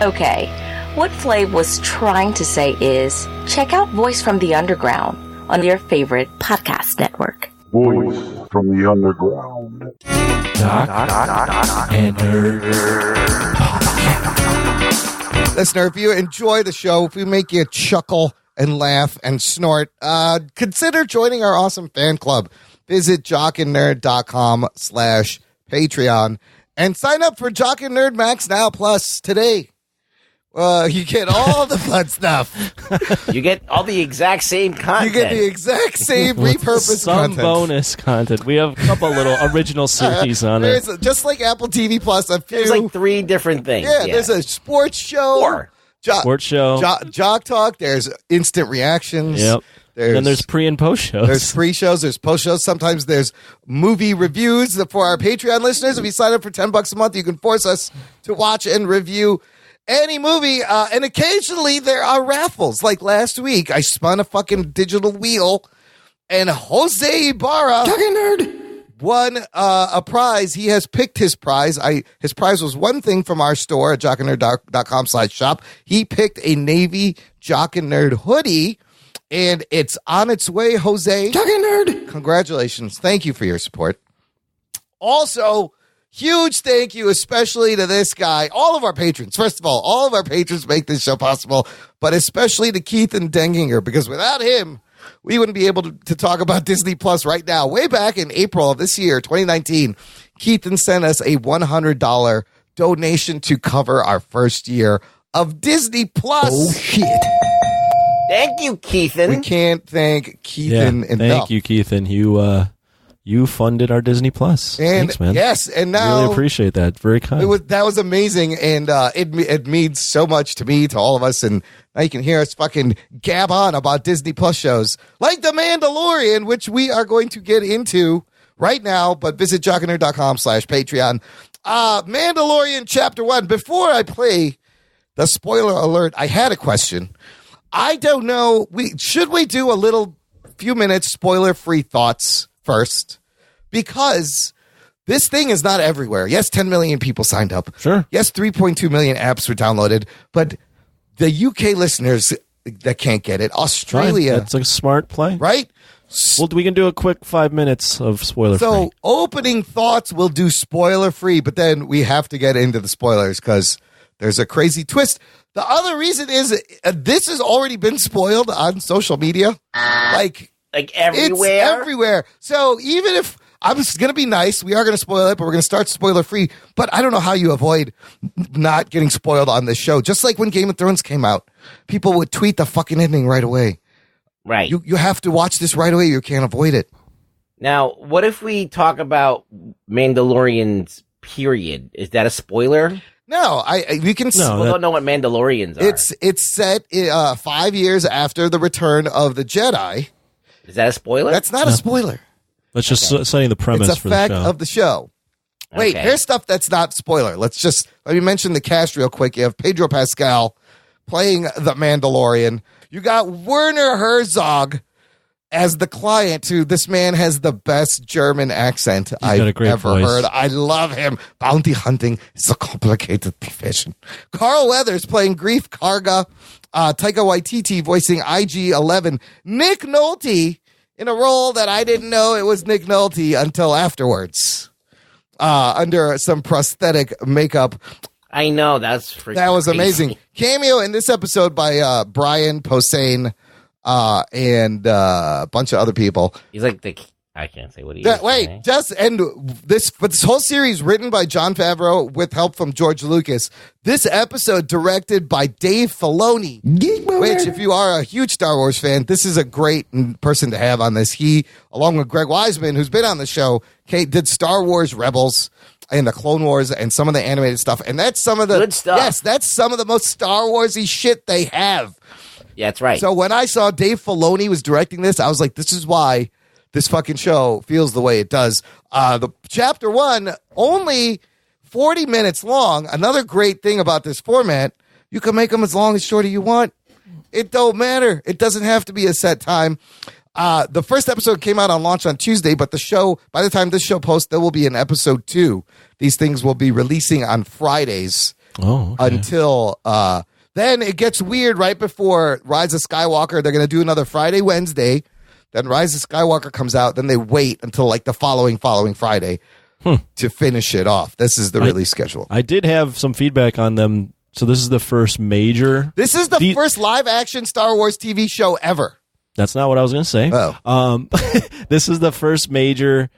Okay, what Flav was trying to say is check out Voice from the Underground on your favorite podcast network. Voice from the Underground. Doc and Nerd. Listener, if you enjoy the show, if we make you chuckle and laugh and snort, consider joining our awesome fan club. Visit jockandnerd.com/Patreon and sign up for Jock and Nerd Max Now Plus today. You get all the fun stuff. You get all the exact same content. You get the exact same repurposed some content. bonus content. We have a couple little original series on it. Just like Apple TV Plus, there's like 3 different things. Yeah, there's a sports show. Sports show. Jock Talk. There's instant reactions. Yep. Then there's pre and post shows. There's pre-shows. There's post-shows. Sometimes there's movie reviews for our Patreon listeners. If you sign up for $10 a month, you can force us to watch and review any movie, and occasionally there are raffles. Like last week, I spun a fucking digital wheel, and Jose Ibarra won a prize. He has picked his prize. His prize was one thing from our store at jockandnerd.com/shop. He picked a Navy Jock and Nerd hoodie, and it's on its way, Jose. Jock and Nerd. Congratulations. Thank you for your support. Also, huge thank you, especially to this guy, all of our patrons. First of all of our patrons make this show possible, but especially to Keith and Denginger, because without him, we wouldn't be able to talk about Disney Plus right now. Way back in April of this year, 2019, Keithan sent us a $100 donation to cover our first year of Disney Plus. Oh, shit. Thank you, Keithan. We can't thank Keithan enough. Thank you, Keithan. You funded our Disney Plus. And thanks, man. Yes, and now really appreciate that. Very kind. That was amazing, and it means so much to me, to all of us. And now you can hear us fucking gab on about Disney Plus shows like The Mandalorian, which we are going to get into right now. But visit jockandnerd.com/Patreon. Mandalorian Chapter 1. Before I play the spoiler alert, I had a question. I don't know. Should we do a few minutes spoiler-free thoughts first? Because this thing is not everywhere. Yes, 10 million people signed up. Sure. Yes, 3.2 million apps were downloaded. But the UK listeners that can't get it, Australia. That's a smart play. Right? Well, we can do a quick 5 minutes of spoiler-free. So opening thoughts will do spoiler-free, but then we have to get into the spoilers because there's a crazy twist. The other reason is this has already been spoiled on social media. Like everywhere? It's everywhere. So even if I'm going to be nice, we are going to spoil it, but we're going to start spoiler-free. But I don't know how you avoid not getting spoiled on this show. Just like when Game of Thrones came out, people would tweet the fucking ending right away. Right. You have to watch this right away. You can't avoid it. Now, what if we talk about Mandalorians, period? Is that a spoiler? No, we can. People don't know what Mandalorians are. It's set 5 years after the return of the Jedi. Is that a spoiler? That's not a spoiler. That's just setting the premise it's a for fact the show. of the show. Wait, here's stuff that's not spoiler. Let me mention the cast real quick. You have Pedro Pascal playing the Mandalorian. You got Werner Herzog as the client, who this man has the best German accent I've ever heard. I love him. Bounty hunting is a complicated profession. Carl Weathers playing Greef Karga. Taika Waititi voicing IG-11. Nick Nolte in a role that I didn't know it was Nick Nolte until afterwards. Under some prosthetic makeup. I know, that was amazing. Cameo in this episode by Brian Posehn and a bunch of other people. He's like the I can't say what he Wait, this whole series written by Jon Favreau with help from George Lucas. This episode directed by Dave Filoni, which, if you are a huge Star Wars fan, this is a great person to have on this. He, along with Greg Weisman, who's been on the show, did Star Wars Rebels and the Clone Wars and some of the animated stuff. And that's some of the good stuff. Yes, that's some of the most Star Warsy shit they have. Yeah, that's right. So when I saw Dave Filoni was directing this, I was like, this is why this fucking show feels the way it does. The chapter 1, only 40 minutes long. Another great thing about this format, you can make them as long as short as you want. It don't matter. It doesn't have to be a set time. The first episode came out on launch on Tuesday, but the show, by the time this show posts, there will be an episode 2. These things will be releasing on Fridays until then it gets weird right before Rise of Skywalker. They're going to do another Friday, Wednesday. Then Rise of Skywalker comes out. Then they wait until like the following Friday to finish it off. This is the release schedule. I did have some feedback on them. So this is the first major. This is the first live action Star Wars TV show ever. That's not what I was going to say. Oh. This is the first major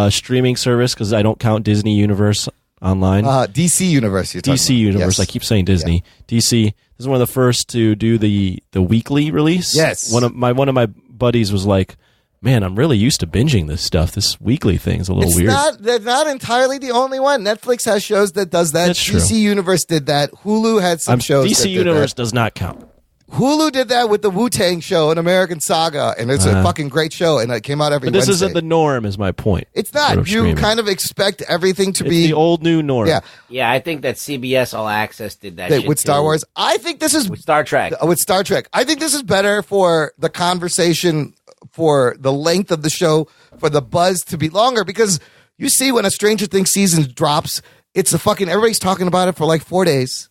streaming service because I don't count Disney Universe online. DC Universe. DC Universe. Yes. I keep saying Disney. Yeah. DC. This is one of the first to do the weekly release. Yes. One of my buddies was like, man, I'm really used to binging this stuff. This weekly thing's a little weird. They're not entirely the only one. Netflix has shows that does that. That's true. DC Universe did that. Hulu had some shows. DC Universe does not count. Hulu did that with the Wu-Tang show, An American Saga, and it's a fucking great show, and it came out every Wednesday. This isn't the norm, is my point. It's not. You kind of expect everything to be the old new norm. Yeah, I think that CBS All Access did that shit with Star Wars. I think this is with Star Trek. With Star Trek, I think this is better for the conversation, for the length of the show, for the buzz to be longer, because you see when a Stranger Things season drops, it's everybody's talking about it for like 4 days,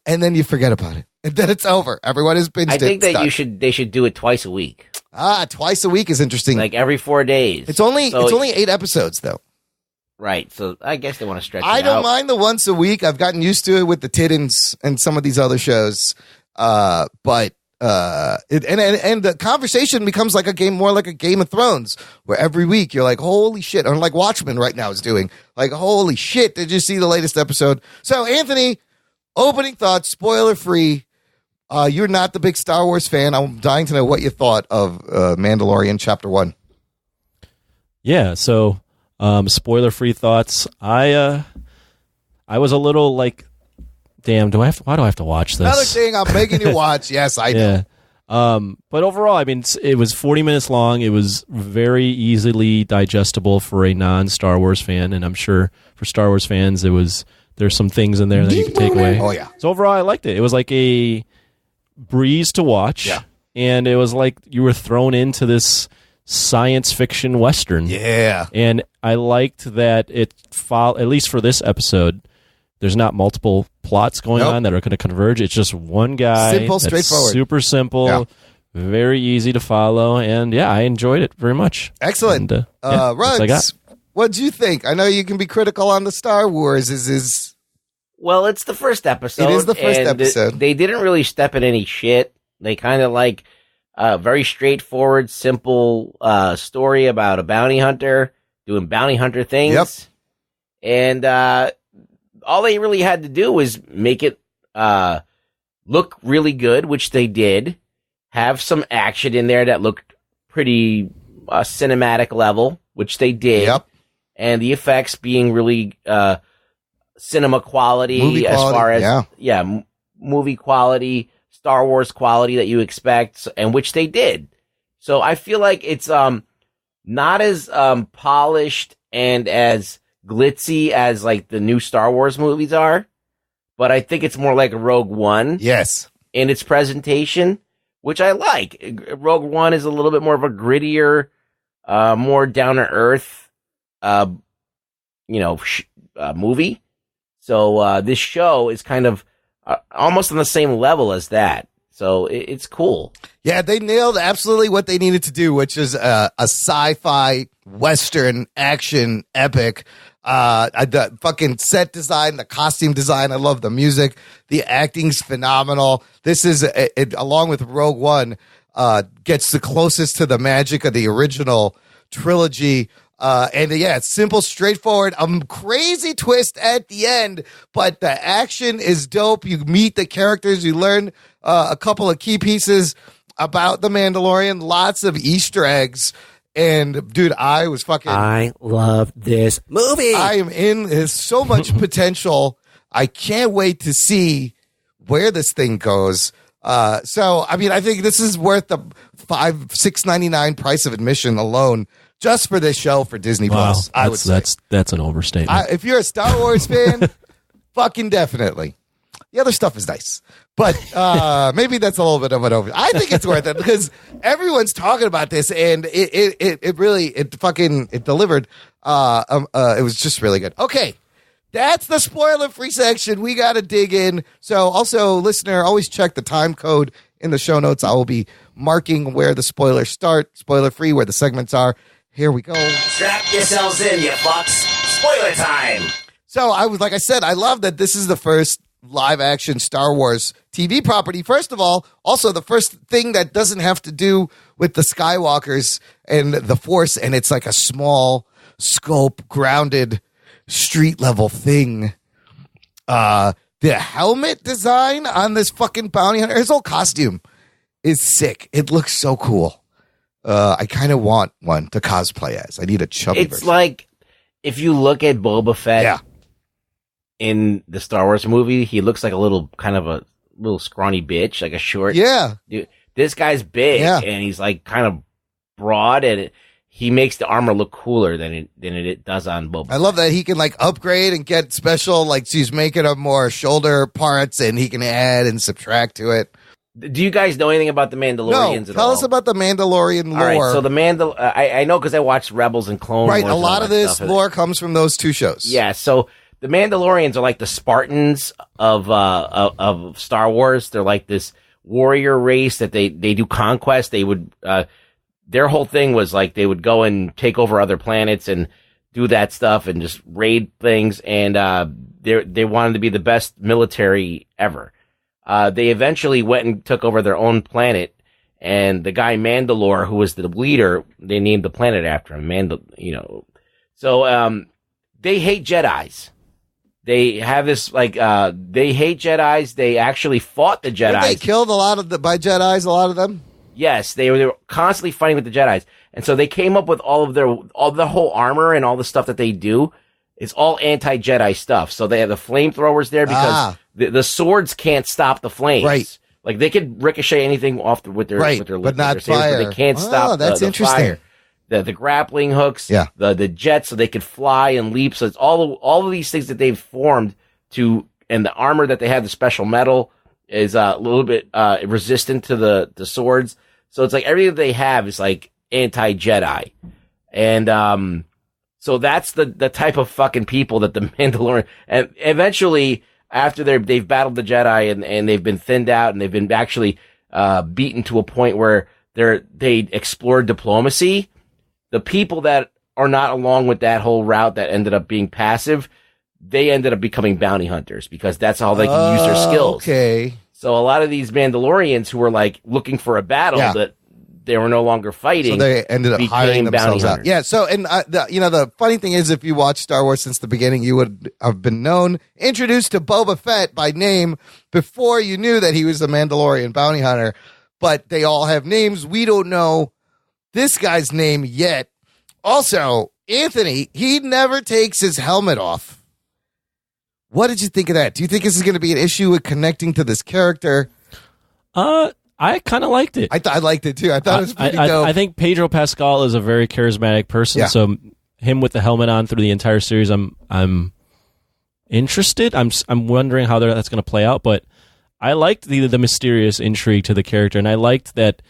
and then you forget about it. And then it's over. Everyone has binged it. I think that they should do it twice a week. Twice a week is interesting. Like every 4 days. It's only 8 episodes though. Right. So I guess they want to stretch it out. I don't mind the once a week. I've gotten used to it with the Tiddens and some of these other shows. But the conversation becomes like more like a Game of Thrones, where every week you're like, holy shit, or like Watchmen right now is doing, like, holy shit, did you see the latest episode? So Anthony, opening thoughts, spoiler free. You're not the big Star Wars fan. I'm dying to know what you thought of Mandalorian Chapter 1. Yeah, so spoiler-free thoughts. I was a little like, damn, why do I have to watch this? Another thing I'm making you watch. Yes, I know. But overall, I mean, it was 40 minutes long. It was very easily digestible for a non-Star Wars fan, and I'm sure for Star Wars fans, there's some things in there that you can take away. Oh, yeah. So overall, I liked it. It was like a breeze to watch. Yeah. And it was like you were thrown into this science fiction Western. Yeah. And I liked that at least for this episode, there's not multiple plots going on that are going to converge. It's just one guy. Simple, straightforward. Super simple, very easy to follow. And yeah, I enjoyed it very much. Excellent. And, Ruggs, what'd you think? I know you can be critical on the Star Wars. Well, it's the first episode. It is the first episode. They didn't really step in any shit. They kind of like very straightforward, simple story about a bounty hunter doing bounty hunter things. Yep. And all they really had to do was make it look really good, which they did. Have some action in there that looked pretty cinematic level, which they did. Yep. And the effects being really cinema quality, movie as quality, far as movie quality, Star Wars quality that you expect, and which they did. So I feel like it's not as polished and as glitzy as like the new Star Wars movies are, but I think it's more like Rogue One. Yes. In its presentation, which I like. Rogue One is a little bit more of a grittier, more down to earth, movie. So this show is kind of almost on the same level as that. So it's cool. Yeah, they nailed absolutely what they needed to do, which is a sci-fi Western action epic. The fucking set design, the costume design, I love the music. The acting's phenomenal. This is, along with Rogue One, gets the closest to the magic of the original trilogy. And yeah, it's simple, straightforward, crazy twist at the end, but the action is dope. You meet the characters, you learn a couple of key pieces about the Mandalorian, lots of Easter eggs. And dude, I love this movie. I am in. There's so much potential. I can't wait to see where this thing goes. So I mean, I think this is worth the $6.99 price of admission alone, just for this show for Disney Plus. I would say that's an overstatement. If you're a Star Wars fan, fucking definitely. The other stuff is nice, but maybe that's a little bit of an over. I think it's worth it because everyone's talking about this, and it really delivered. It was just really good. Okay, that's the spoiler-free section. We got to dig in. So, also, listener, always check the time code in the show notes. I will be marking where the spoilers start, spoiler-free, where the segments are. Here we go. Strap yourselves in, you fucks. Spoiler time. So, like I said, I love that this is the first live action Star Wars TV property. First of all, also the first thing that doesn't have to do with the Skywalkers and the Force, and it's like a small scope, grounded, street level thing. The helmet design on this fucking bounty hunter, his whole costume is sick. It looks so cool. I kind of want one to cosplay as. I need a chubby version. It's like if you look at Boba Fett in the Star Wars movie, he looks like a little scrawny bitch, like a short. Yeah. Dude, this guy's big and he's like kind of broad, and he makes the armor look cooler than it does on Boba Fett. I love that he can like upgrade and get special, like she's making up more shoulder parts and he can add and subtract to it. Do you guys know anything about the Mandalorians at all? Tell us about the Mandalorian lore. All right, so the I know because I watched Rebels and Clone Wars. Right, a lot of this lore comes from those two shows. Yeah, so the Mandalorians are like the Spartans of Star Wars. They're like this warrior race that they do conquest. They would their whole thing was like they would go and take over other planets and do that stuff and just raid things. And they wanted to be the best military ever. They eventually went and took over their own planet, and the guy Mandalore, who was the leader, they named the planet after him. So they hate Jedis. They have this they hate Jedis. They actually fought the Jedis. They killed by Jedis. A lot of them. Yes, they were constantly fighting with the Jedis, and so they came up with all the whole armor and all the stuff that they do. It's all anti-Jedi stuff. So they have the flamethrowers there because the swords can't stop the flames. Right. Like they could ricochet anything off with their but not fire. But they can't stop that's the interesting. fire. The grappling hooks, Yeah. the jets, so they could fly and leap. So it's all of these things that they've formed and the armor that they have, the special metal is a little bit resistant to the swords. So it's like everything that they have is like anti-Jedi. And so that's the type of fucking people that the Mandalorian, and eventually after they've battled the Jedi and they've been thinned out and they've been actually beaten to a point where they explored diplomacy. The people that are not along with that whole route that ended up being passive, they ended up becoming bounty hunters because that's how they can use their skills. Okay. So a lot of these Mandalorians who were like looking for a battle that they were no longer fighting, so they ended up hiring themselves out. Hunters. Yeah. So, and the funny thing is, if you watch Star Wars since the beginning, you would have been introduced to Boba Fett by name before you knew that he was a Mandalorian bounty hunter. But they all have names. We don't know this guy's name yet. Also, Anthony, he never takes his helmet off. What did you think of that? Do you think this is going to be an issue with connecting to this character? I kind of liked it. I liked it too. I thought it was pretty dope. I think Pedro Pascal is a very charismatic person. So him with the helmet on through the entire series, I'm interested. I'm wondering how that's going to play out. But I liked the mysterious intrigue to the character, and I liked that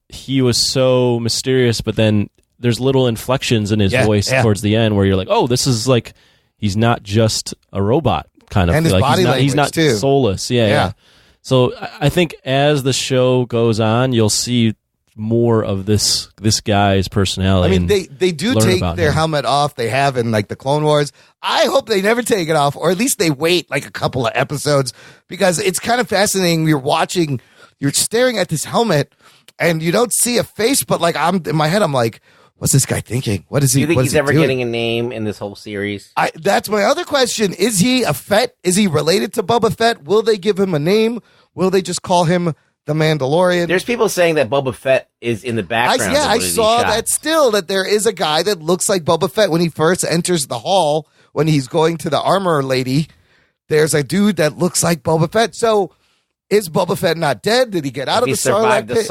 he was so mysterious. But then there's little inflections in his voice towards the end where you're like, oh, this is like he's not just a robot kind of. And his like body language he's not too. Soulless. Yeah. So I think as the show goes on, you'll see more of this guy's personality. I mean, they do take their helmet off. They have in like the Clone Wars. I hope they never take it off, or at least they wait like a couple of episodes, because it's kind of fascinating. You're staring at this helmet and you don't see a face, but like in my head, I'm like, what's this guy thinking? What is he? Do you think what he's is he ever doing? getting a name in this whole series? That's my other question. Is he a Fett? Is he related to Boba Fett? Will they give him a name? Will they just call him the Mandalorian? There's people saying that Boba Fett is in the background. I saw that still, that there is a guy that looks like Boba Fett when he first enters the hall, when he's going to the armor lady. There's a dude that looks like Boba Fett. So is Boba Fett not dead? Did he get out of the Sarlacc pit?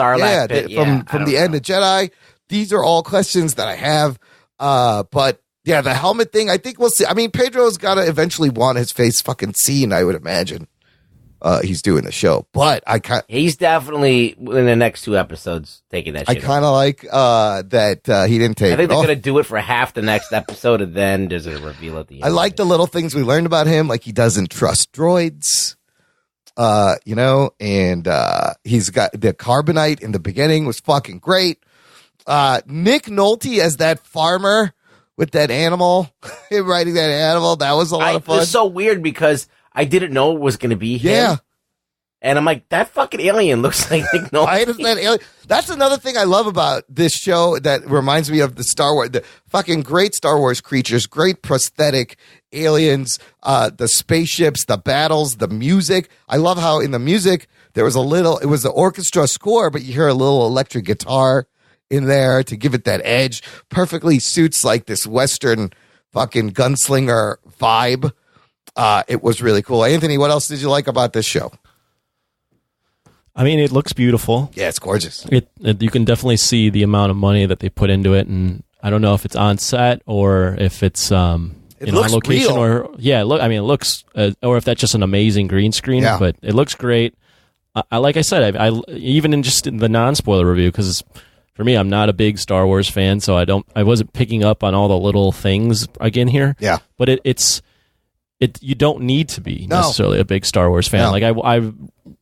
From the end of Jedi? These are all questions that I have. But yeah, the helmet thing, I think we'll see. I mean, Pedro's got to eventually want his face fucking seen, I would imagine. He's doing the show, but he's definitely in the next 2 episodes taking that shit. I kind of like that he didn't take. I think they're gonna do it for half the next episode, and then there's a reveal at the end. I like the little things we learned about him, like he doesn't trust droids, and he's got the carbonite in the beginning was fucking great. Nick Nolte as that farmer with that animal, him riding that animal, that was a lot of fun. It was so weird because I didn't know it was going to be him. Yeah. And I'm like, that fucking alien looks like Nick Nolte. Why does that alien? That's another thing I love about this show that reminds me of the Star Wars, the fucking great Star Wars creatures, great prosthetic aliens, the spaceships, the battles, the music. I love how in the music there was it was the orchestra score, but you hear a little electric guitar in there to give it that edge. Perfectly suits like this Western fucking gunslinger vibe. It was really cool. Anthony, what else did you like about this show? I mean, it looks beautiful. Yeah, it's gorgeous. You can definitely see the amount of money that they put into it, and I don't know if it's on set or if it's on location real. It looks or if that's just an amazing green screen. Yeah. But it looks great. I like I said, I even in just the non-spoiler review, because for me, I'm not a big Star Wars fan, so I wasn't picking up on all the little things again here. Yeah, but you don't need to be necessarily a big Star Wars fan. No. Like I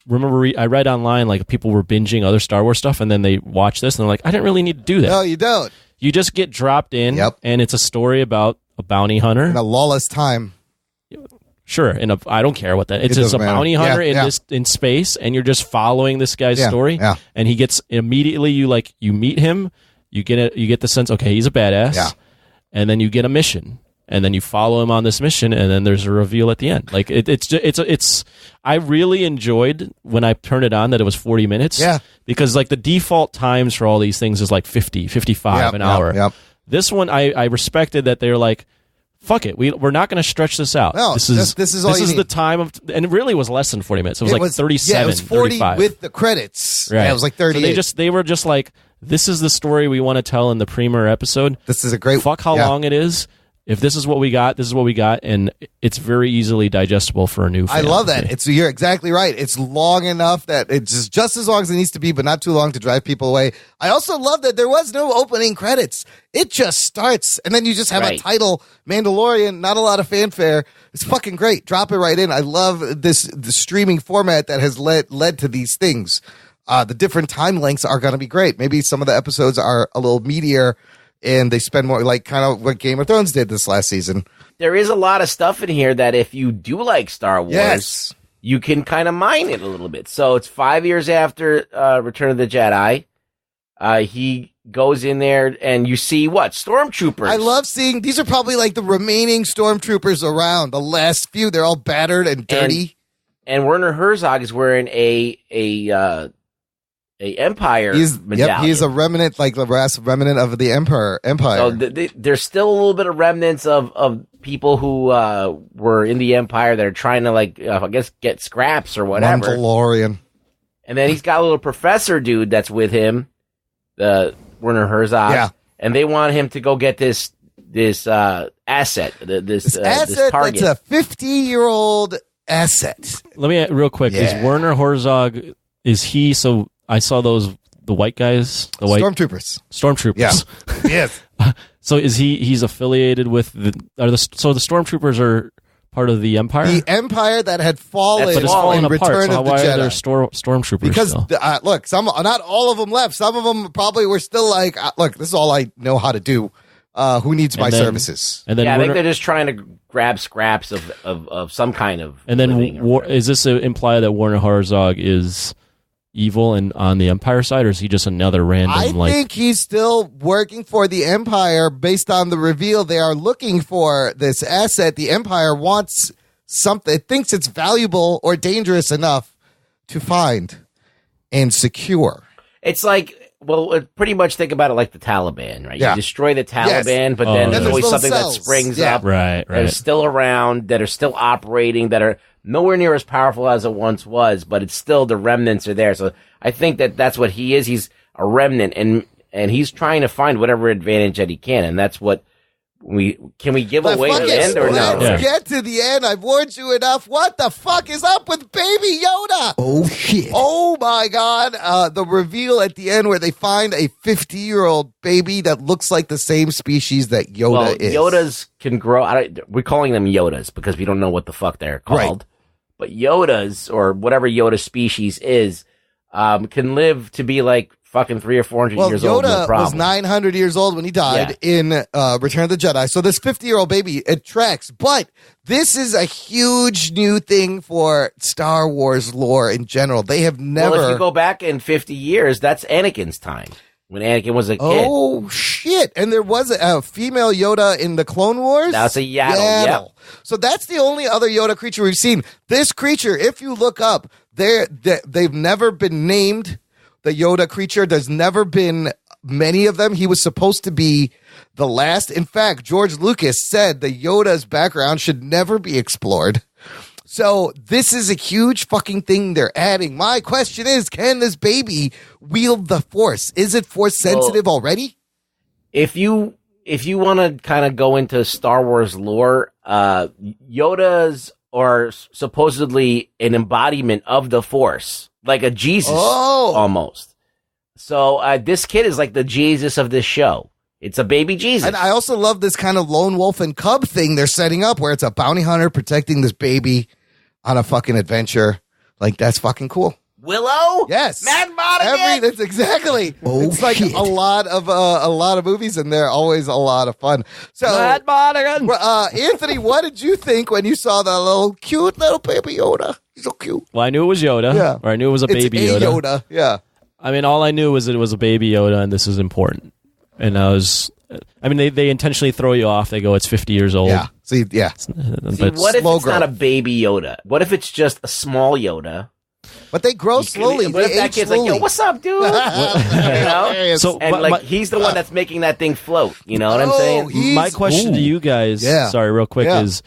remember I read online like people were binging other Star Wars stuff, and then they watch this and they're like, I didn't really need to do that. No, you don't. You just get dropped in, and it's a story about a bounty hunter in a lawless time. Sure, I don't care what that. It's just a bounty hunter in space, and you're just following this guy's story. Yeah. And he gets immediately you meet him, you get the sense, okay, he's a badass. Yeah. And then you get a mission, and then you follow him on this mission, and then there's a reveal at the end. Like it's. I really enjoyed when I turned it on that it was 40 minutes. Yeah. Because like the default times for all these things is like 50, 55 an hour. Yep. This one I respected that they're like, fuck it, we're not going to stretch this out. No, this is the time of, and it really was less than 40 minutes. It was 37. Yeah, it was 40 35. with the credits. Right. Yeah, it was like 38. So they were just like, this is the story we want to tell in the premiere episode. This is a great. Fuck how long it is. If this is what we got, this is what we got, and it's very easily digestible for a new fan. I love that. You're exactly right. It's long enough that it's just as long as it needs to be, but not too long to drive people away. I also love that there was no opening credits. It just starts, and then you just have a title, Mandalorian, not a lot of fanfare. It's fucking great. Drop it right in. I love the streaming format that has led to these things. The different time lengths are going to be great. Maybe some of the episodes are a little meatier, and they spend more, like kind of what Game of Thrones did this last season. There is a lot of stuff in here that if you do like Star Wars, you can kind of mine it a little bit. So it's 5 years after Return of the Jedi. He goes in there and you see what? Stormtroopers. I love seeing, these are probably like the remaining Stormtroopers around. The last few, they're all battered and dirty. And Werner Herzog is wearing a Empire medallion. He's a remnant, like the last remnant of the Empire. So there's still a little bit of remnants of people who were in the Empire that are trying to, like, I guess, get scraps or whatever. Mandalorian. And then he's got a little professor dude that's with him, the Werner Herzog. Yeah. And they want him to go get this asset, this asset target. That's a 50-year-old asset. Let me real quick. Yeah. Is Werner Herzog? Is he so? I saw the white guys, the white Stormtroopers. Yeah. Yes. So is he's affiliated with the Stormtroopers are part of the Empire? The Empire that had fallen but it's fallen in apart. Return So of the why Jedi. are there Stormtroopers Because still? look, not all of them left. Some of them probably were still like, look, this is all I know how to do. Who needs my services? And then I think they're just trying to grab scraps of some kind of. And then is this imply that Werner Herzog is evil and on the Empire side, or is he just another random? I think he's still working for the Empire based on the reveal. They are looking for this asset. The Empire wants something, it thinks it's valuable or dangerous enough to find and secure. It's like, well, pretty much think about it like the Taliban, right? Yeah. You destroy the Taliban, but then there's always something that springs up right. that is still around, that are still operating, that are nowhere near as powerful as it once was, but it's still, the remnants are there. So I think that that's what he is. He's a remnant, and he's trying to find whatever advantage that he can, and that's what can we give away the end or no? Let's get to the end. I've warned you enough. What the fuck is up with Baby Yoda? Oh, shit. Oh, my God. The reveal at the end where they find a 50-year-old baby that looks like the same species that Yoda is. Yodas can grow. We're calling them Yodas because we don't know what the fuck they're called. Right. But Yodas, or whatever Yoda species is, can live to be like fucking 300 or 400 years old. Yoda was 900 years old when he died in Return of the Jedi. So this 50-year-old baby, it tracks. But this is a huge new thing for Star Wars lore in general. They have never... Well, if you go back in 50 years, that's Anakin's time, when Anakin was a kid. Oh, shit. And there was a female Yoda in the Clone Wars? That's a Yaddle. Yep. So that's the only other Yoda creature we've seen. This creature, if you look up, they've never been named. The Yoda creature, there's never been many of them. He was supposed to be the last. In fact, George Lucas said the Yoda's background should never be explored. So this is a huge fucking thing they're adding. My question is, can this baby wield the Force? Is it Force sensitive already? If you want to kind of go into Star Wars lore, Yodas are supposedly an embodiment of the Force. Like a Jesus, almost. So this kid is like the Jesus of this show. It's a baby Jesus. And I also love this kind of lone wolf and cub thing they're setting up, where it's a bounty hunter protecting this baby on a fucking adventure. Like, that's fucking cool. Willow? Yes. Mad Monaghan? That's exactly. Oh, it's like shit. a lot of movies, and they're always a lot of fun. So, Mad Monaghan. Anthony, what did you think when you saw that cute little baby Yoda? He's so cute. Well, I knew it was Yoda. Yeah. Or I knew it was a baby Yoda. Yoda. Yeah. I mean, all I knew was that it was a baby Yoda, and this is important. And they intentionally throw you off. They go, it's 50 years old. Yeah. See, yeah. See, what if it's not a baby Yoda? What if it's just a small Yoda? But they grow slowly. What if that kid's like, yo, what's up, dude? You know? So, and he's the one that's making that thing float. You know what I'm saying? My question to you guys, sorry, real quick, is,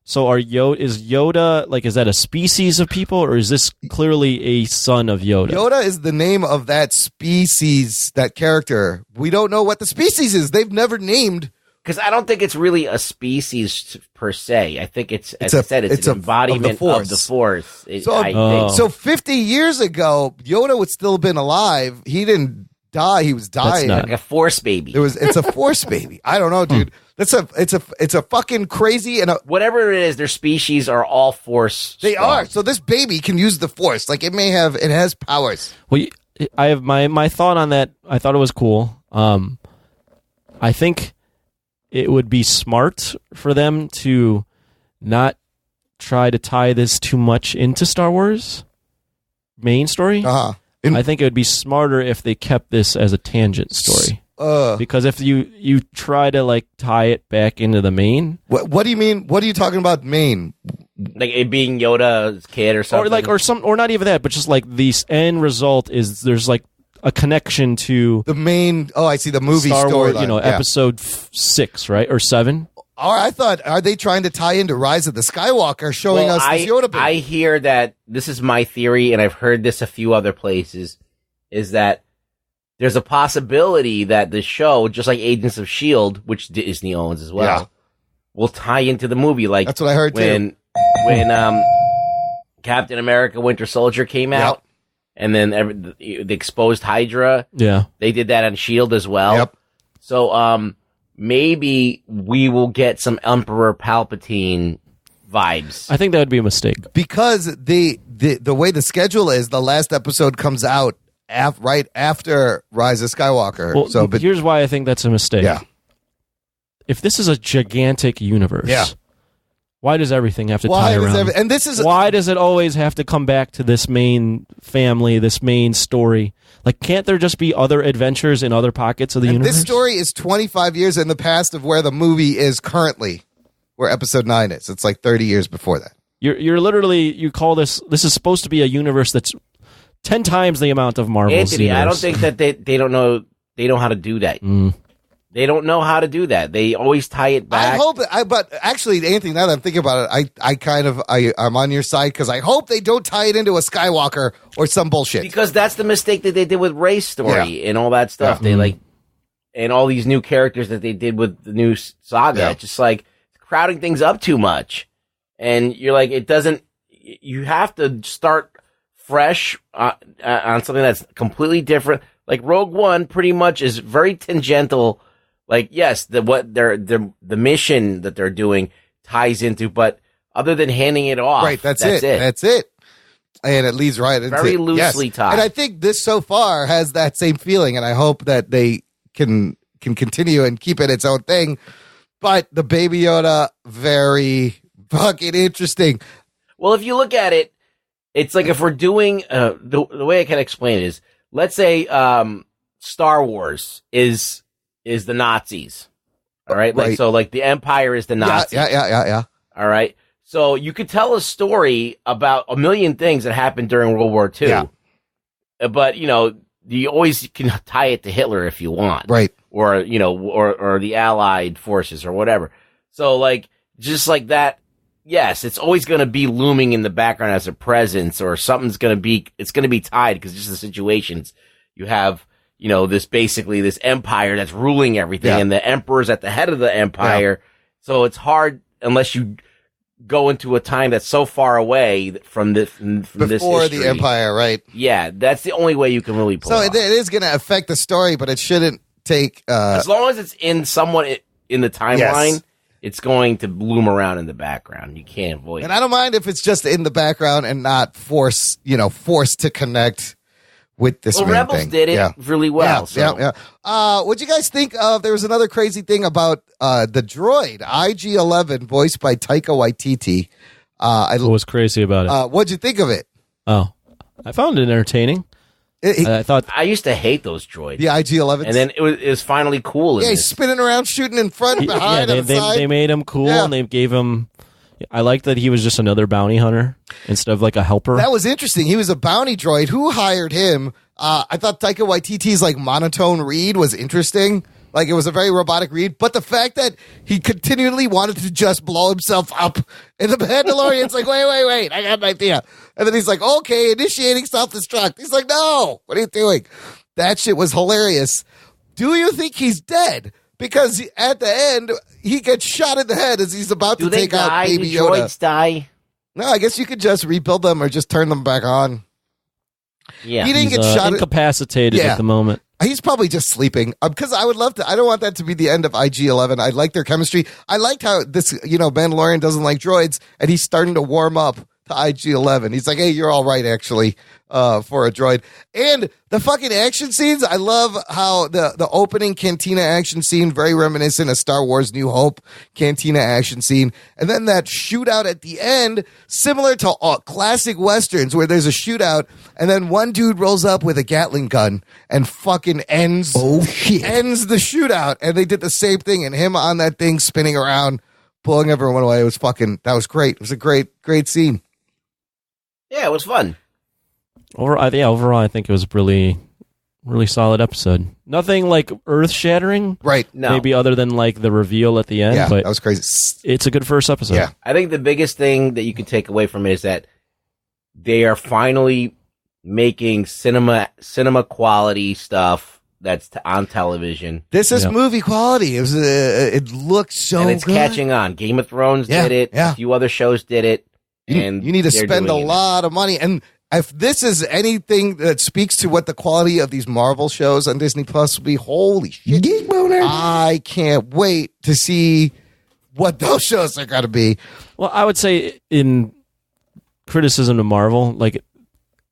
so is Yoda, like, is that a species of people, or is this clearly a son of Yoda? Yoda is the name of that species, that character. We don't know what the species is. They've never named. Because I don't think it's really a species per se. I think it's, as I said, it's an embodiment of the Force. So 50 years ago, Yoda would still have been alive. He didn't die. He was dying. Like a Force baby. It's a Force baby. I don't know, dude. It's a fucking crazy, and whatever it is, their species are all Force. They are. So this baby can use the Force. Like, it has powers. Well, I have my thought on that. I thought it was cool. I think it would be smart for them to not try to tie this too much into Star Wars main story. I think it would be smarter if they kept this as a tangent story. Because if you try to like tie it back into the main, what do you mean? What are you talking about main? Like it being Yoda's kid or something, or not even that, but just like the end result is there's like a connection to the main. Oh, I see, the movie story. Episode 6, right, or 7. I thought, are they trying to tie into Rise of the Skywalker, showing us this Yoda baby? I hear that, this is my theory, and I've heard this a few other places, is that there's a possibility that the show, just like Agents of S.H.I.E.L.D., which Disney owns as well, will tie into the movie. Like, that's what I heard too. When Captain America Winter Soldier came out, and then the exposed Hydra, they did that on S.H.I.E.L.D. as well. So maybe we will get some Emperor Palpatine vibes. I think that would be a mistake. Because the way the schedule is, the last episode comes out right after Rise of Skywalker. Well, but here's why I think that's a mistake. Yeah. If this is a gigantic universe, Why does everything have to tie around? And this is why does it always have to come back to this main family, this main story? Like, can't there just be other adventures in other pockets of the universe? This story is 25 years in the past of where the movie is currently, where Episode 9 is. It's like 30 years before that. You're literally, you call this is supposed to be a universe that's 10 times the amount of Marvel's Anthony, universe. I don't think that they don't know how to do that. They don't know how to do that. They always tie it back. I hope, but actually, Anthony, now that I'm thinking about it, I'm on your side because I hope they don't tie it into a Skywalker or some bullshit. Because that's the mistake that they did with Rey's story and all that stuff. Yeah. They and all these new characters that they did with the new saga. Yeah. It's just like crowding things up too much. And you're like, it doesn't, you have to start fresh on something that's completely different. Like Rogue One pretty much is very tangential. Like, yes, the mission that they're doing ties into, but other than handing it off, right, that's it. That's it. And it leads right into very loosely tied. And I think this so far has that same feeling, and I hope that they can continue and keep it its own thing. But the Baby Yoda, very fucking interesting. Well, if you look at it, it's like if we're doing the way I can explain it is, let's say Star Wars is the Nazis, all right? Right. Like, so like the Empire is the Nazis. Yeah. All right. So you could tell a story about a million things that happened during World War II. Yeah. But, you always can tie it to Hitler if you want. Right. Or, or the Allied forces or whatever. So like, just like that, yes, it's always going to be looming in the background as a presence, or something's going to be, it's going to be tied because just the situations you have, this empire that's ruling everything, and the emperor's at the head of the empire. Yeah. So it's hard unless you go into a time that's so far away from this before the empire, right? Yeah, that's the only way you can really pull it off. It is going to affect the story, but it shouldn't take. As long as it's in somewhat in the timeline, it's going to bloom around in the background. You can't avoid it. And I don't mind if it's just in the background and not forced to connect with this main Rebels thing. did it really well. Yeah. What'd you guys think of? There was another crazy thing about the droid IG-11, voiced by Taika Waititi. What was crazy about it? What'd you think of it? Oh, I found it entertaining. I thought I used to hate those droids. The IG-11, and then it was finally cool. He's spinning around, shooting in front, behind, on the side. They made him cool, and they gave him. I liked that he was just another bounty hunter instead of like a helper. That was interesting. He was a bounty droid. Who hired him? I thought Taika Waititi's like monotone read was interesting. Like it was a very robotic read, but the fact that he continually wanted to just blow himself up in the Mandalorian's like, wait, I got an idea. And then he's like, okay, initiating self-destruct. He's like, no, what are you doing? That shit was hilarious. Do you think he's dead? Because at the end, he gets shot in the head as he's about to take out Baby Yoda. Do droids die? No, I guess you could just rebuild them or just turn them back on. Yeah, he didn't get shot. Incapacitated at the moment. He's probably just sleeping. Because I would love to. I don't want that to be the end of IG-11. I like their chemistry. I liked how this, Mandalorian doesn't like droids, and he's starting to warm up to IG-11. He's like, hey, you're all right, actually, for a droid. And the fucking action scenes, I love how the opening cantina action scene, very reminiscent of Star Wars New Hope cantina action scene. And then that shootout at the end, similar to classic Westerns where there's a shootout and then one dude rolls up with a Gatling gun and fucking ends the shootout. And they did the same thing, and him on that thing spinning around, pulling everyone away. It was that was great. It was a great scene. Yeah, it was fun. Overall, I think it was a really, really solid episode. Nothing like earth-shattering, right? No, maybe other than like the reveal at the end. Yeah, but that was crazy. It's a good first episode. Yeah, I think the biggest thing that you can take away from it is that they are finally making cinema quality stuff that's on television. This is movie quality. It was. It looked so, and it's good. Catching on. Game of Thrones did it. Yeah. A few other shows did it. And you need to spend a lot of money. And if this is anything that speaks to what the quality of these Marvel shows on Disney Plus will be, holy shit. Geek boner. I can't wait to see what those shows are going to be. Well, I would say in criticism of Marvel, like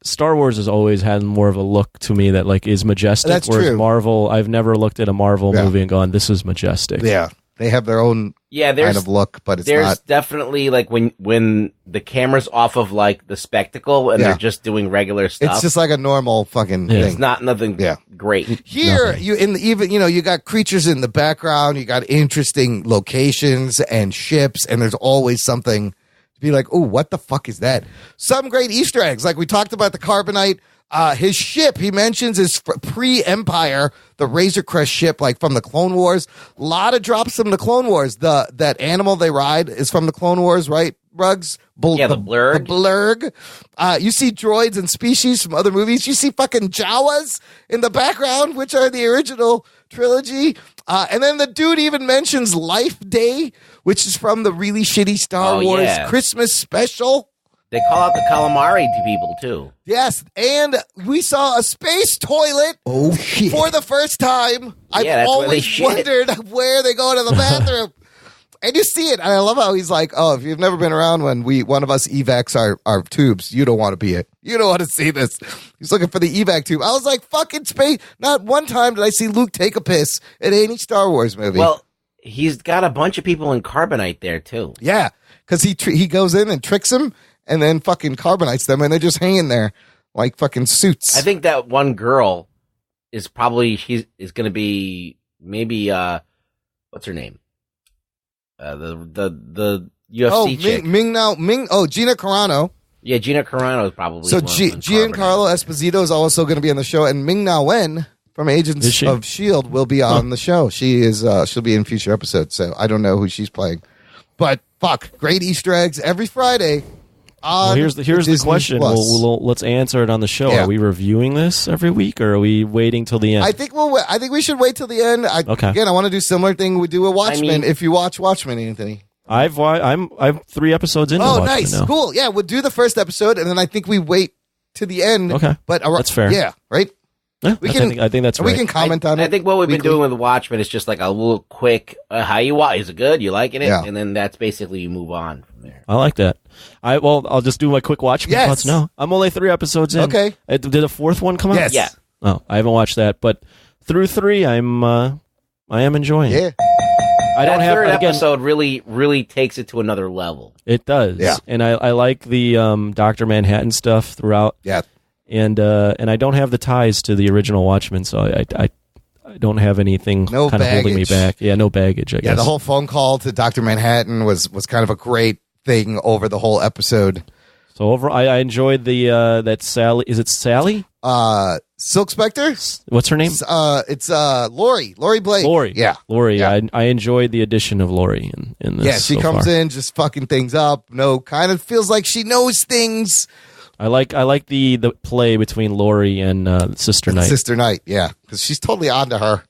Star Wars has always had more of a look to me that like is majestic. That's whereas true. Marvel, I've never looked at a Marvel movie and gone, this is majestic. Yeah. They have their own kind of look, but it's there's not. definitely like when the camera's off of like the spectacle and they're just doing regular stuff. It's just like a normal fucking thing. It's not nothing great. Here, Nothing. you got creatures in the background, you got interesting locations and ships, and there's always something to be like, oh, what the fuck is that? Some great Easter eggs, like we talked about the Carbonite. His ship, he mentions, is pre-Empire, the Razor Crest ship, like from the Clone Wars. A lot of drops from the Clone Wars. That animal they ride is from the Clone Wars, right, Rugs? The Blurg. The Blurg. You see droids and species from other movies. You see fucking Jawas in the background, which are the original trilogy. And then the dude even mentions Life Day, which is from the really shitty Star Wars Christmas special. They call out the calamari to people, too. Yes, and we saw a space toilet for the first time. I've always wondered where they go to the bathroom. And you see it, and I love how he's like, oh, if you've never been around when one of us evacs our tubes, you don't want to be it. You don't want to see this. He's looking for the evac tube. I was like, fucking space. Not one time did I see Luke take a piss in any Star Wars movie. Well, he's got a bunch of people in Carbonite there, too. Yeah, because he goes in and tricks them, and then fucking carbonites them, and they're just hanging there like fucking suits. I think that one girl is probably is going to be maybe what's her name? The UFC chick. Gina Carano. Yeah, Gina Carano is probably. So Giancarlo Esposito is also going to be on the show, and Ming-Na Wen from Agents of S.H.I.E.L.D. will be on the show. She'll be in future episodes, so I don't know who she's playing. But fuck, great Easter eggs every Friday. Well, here's the question. Let's answer it on the show. Yeah. Are we reviewing this every week, or are we waiting till the end? I think we should wait till the end. Okay. Again, I want to do similar thing we do with Watchmen. If you watch Watchmen, Anthony, I'm 3 episodes into Watchmen nice, now. cool. Yeah, we'll do the first episode, and then I think we wait to the end. Okay, but that's fair. Yeah, right. Yeah, I think that's right. We can comment on it. I think what we've been doing with Watchmen is just like a little quick, how you watch? Is it good? You liking it? Yeah. And then that's basically you move on from there. I like that. I'll just do my quick Watchmen thoughts now. I'm only 3 episodes in. Okay. Did a 4th one come out? Yes. Yeah. Oh, I haven't watched that, but through 3, I am enjoying. Yeah. I don't have third again, episode really takes it to another level. It does. Yeah. And I like the Dr. Manhattan stuff throughout. Yeah. And I don't have the ties to the original Watchmen, so I don't have anything kind of holding me back. Yeah, no baggage, I guess. Yeah, the whole phone call to Dr. Manhattan was kind of a great thing over the whole episode. So overall, I enjoyed the that Sally. Is it Sally? Silk Spectre? What's her name? It's Lori Blake. Lori. Yeah. Lori. Yeah. I enjoyed the addition of Lori in this. Yeah, she comes in just fucking things up. Kind of feels like she knows things. I like the play between Lori and Sister Knight. Sister Knight, yeah, because she's totally onto her.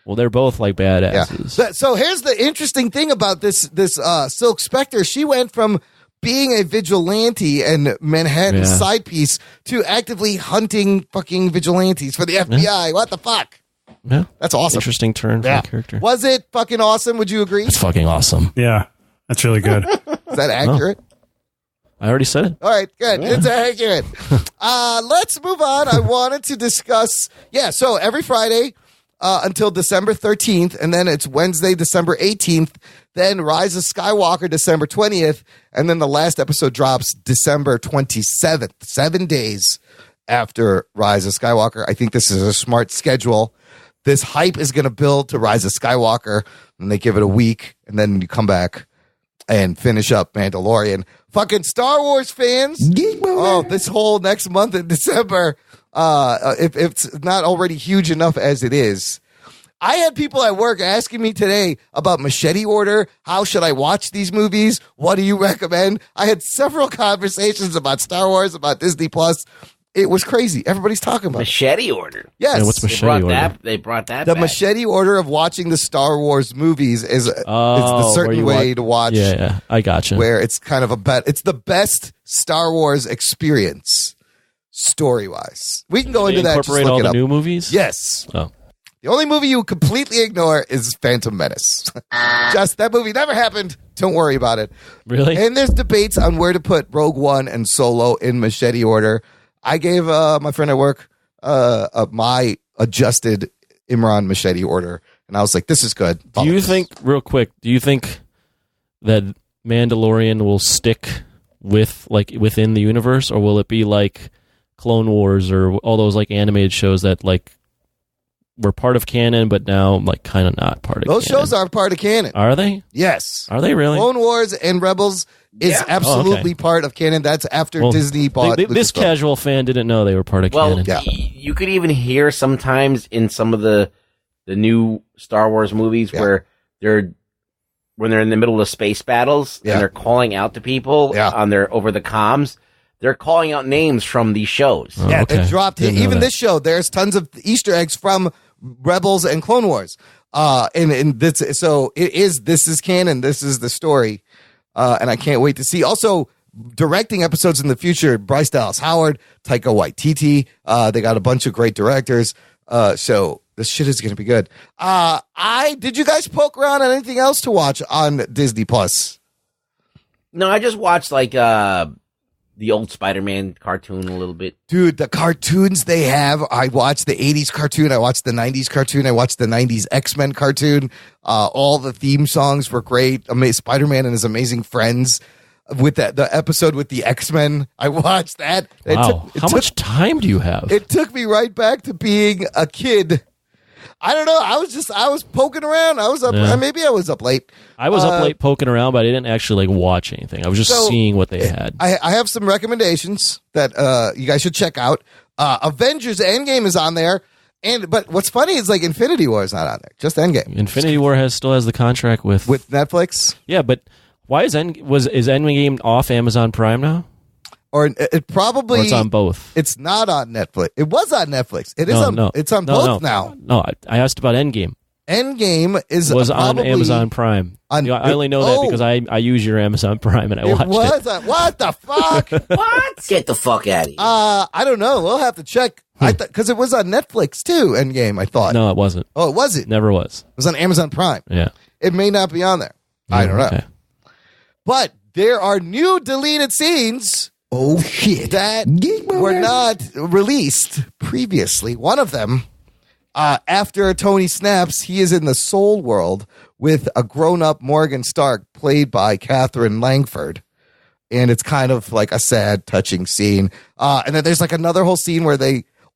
Well, they're both like badasses. Yeah. So here's the interesting thing about this Silk Spectre. She went from being a vigilante and Manhattan's side piece to actively hunting fucking vigilantes for the FBI. Yeah. What the fuck? Yeah, that's awesome. Interesting turn for the character. Was it fucking awesome? Would you agree? It's fucking awesome. Yeah, that's really good. Is that accurate? I already said it. All right, good. Yeah. It's accurate. Let's move on. I wanted to discuss, so every Friday until December 13th, and then it's Wednesday, December 18th, then Rise of Skywalker, December 20th, and then the last episode drops December 27th, 7 days after Rise of Skywalker. I think this is a smart schedule. This hype is going to build to Rise of Skywalker, and they give it a week, and then you come back and finish up Mandalorian. Fucking Star Wars fans. This whole next month in December, if it's not already huge enough as it is. I had people at work asking me today about Machete Order. How should I watch these movies? What do you recommend? I had several conversations about Star Wars, about Disney Plus. It was crazy. Everybody's talking about Machete Order. Yes. Yeah, what's Machete Order? They brought that the back. Machete Order of watching the Star Wars movies is the certain way to watch. Yeah, I gotcha. Where it's kind of it's the best Star Wars experience story-wise. We can go into that. Incorporate all the new movies? Yes. Oh. The only movie you completely ignore is Phantom Menace. Just that movie never happened. Don't worry about it. Really? And there's debates on where to put Rogue One and Solo in Machete Order. I gave my friend at work my adjusted Imran Machete Order, and I was like, this is good. Do you think that Mandalorian will stick with like within the universe, or will it be like Clone Wars or all those like animated shows that like were part of canon, but now like kind of not part of those canon? shows are part of canon. Are they? Yes. Are they really? Clone Wars and Rebels is absolutely part of canon. That's after Disney bought this Lucasfilm. casual fan didn't know they were part of canon. You could even hear sometimes in some of the new Star Wars movies where when they're in the middle of space battles and they're calling out to people on their over the comms, they're calling out names from these shows. They dropped it. Even this show, there's tons of Easter eggs from Rebels and Clone Wars. And this, so this is canon. This is the story. And I can't wait to see. Also, directing episodes in the future, Bryce Dallas Howard, Taika Waititi. They got a bunch of great directors. So this shit is going to be good. Did you guys poke around on anything else to watch on Disney Plus? No, I just watched like the old Spider-Man cartoon a little bit. Dude, the cartoons they have. I watched the 80s cartoon. I watched the 90s cartoon. I watched the 90s X-Men cartoon. All the theme songs were great. Spider-Man and his amazing friends. With the episode with the X-Men, I watched that. Wow. How much time do you have? It took me right back to being a kid. I don't know. I was poking around. I was up. Maybe I was up late. I was up late poking around, but I didn't actually like watch anything. I was just seeing what they had. I have some recommendations that you guys should check out. Avengers Endgame is on there. But what's funny is like Infinity War is not on there. Just Endgame. Infinity War still has the contract with Netflix. Yeah, but why is Endgame off Amazon Prime now? Or it probably it's on both. It's not on Netflix. It was on Netflix. It is on. It's on both now. No, I asked about Endgame. Endgame was on Amazon Prime. I only know that because I use your Amazon Prime and I watched it. What the fuck? What? Get the fuck out of here. I don't know. We'll have to check. Because it was on Netflix too. Endgame. I thought. No, it wasn't. Oh, it wasn't. Never was. It was on Amazon Prime. Yeah. It may not be on there. I don't know. But there are new deleted scenes. Oh, shit. That were not released previously. One of them, after Tony snaps, he is in the soul world with a grown-up Morgan Stark played by Catherine Langford. And it's kind of like a sad, touching scene. And then there's like another whole scene where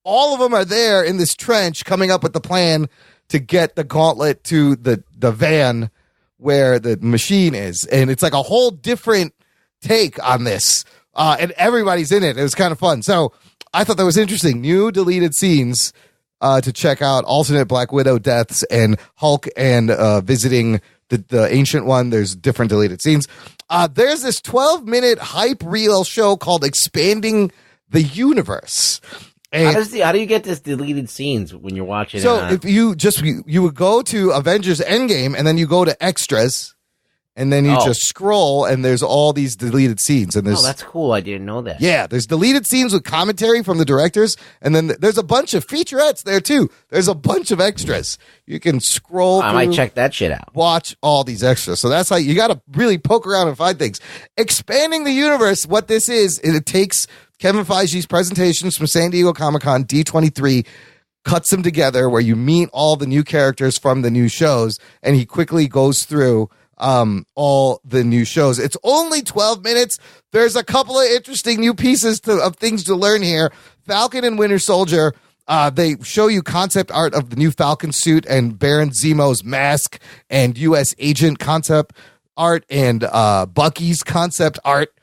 all of them are there in this trench coming up with the plan to get the gauntlet to the van where the machine is. And it's like a whole different take on this. And everybody's in it. It was kind of fun. So I thought that was interesting. New deleted scenes to check out. Alternate Black Widow deaths and Hulk and visiting the Ancient One. There's different deleted scenes. There's this 12-minute hype reel show called Expanding the Universe. And how do you get this deleted scenes when you're watching so it? If you would go to Avengers Endgame and then you go to extras and then you just scroll and there's all these deleted scenes. And there's, that's cool. I didn't know that. Yeah, there's deleted scenes with commentary from the directors. And then there's a bunch of featurettes there too. There's a bunch of extras. You can scroll I might check that shit out. Watch all these extras. So that's how you got to really poke around and find things. Expanding the universe, what this is, it takes Kevin Feige's presentations from San Diego Comic-Con D23, cuts them together where you meet all the new characters from the new shows, and he quickly goes through all the new shows. It's only 12 minutes. There's a couple of interesting new pieces of things to learn here. Falcon and Winter Soldier, they show you concept art of the new Falcon suit and Baron Zemo's mask and U.S. agent concept art and Bucky's concept art.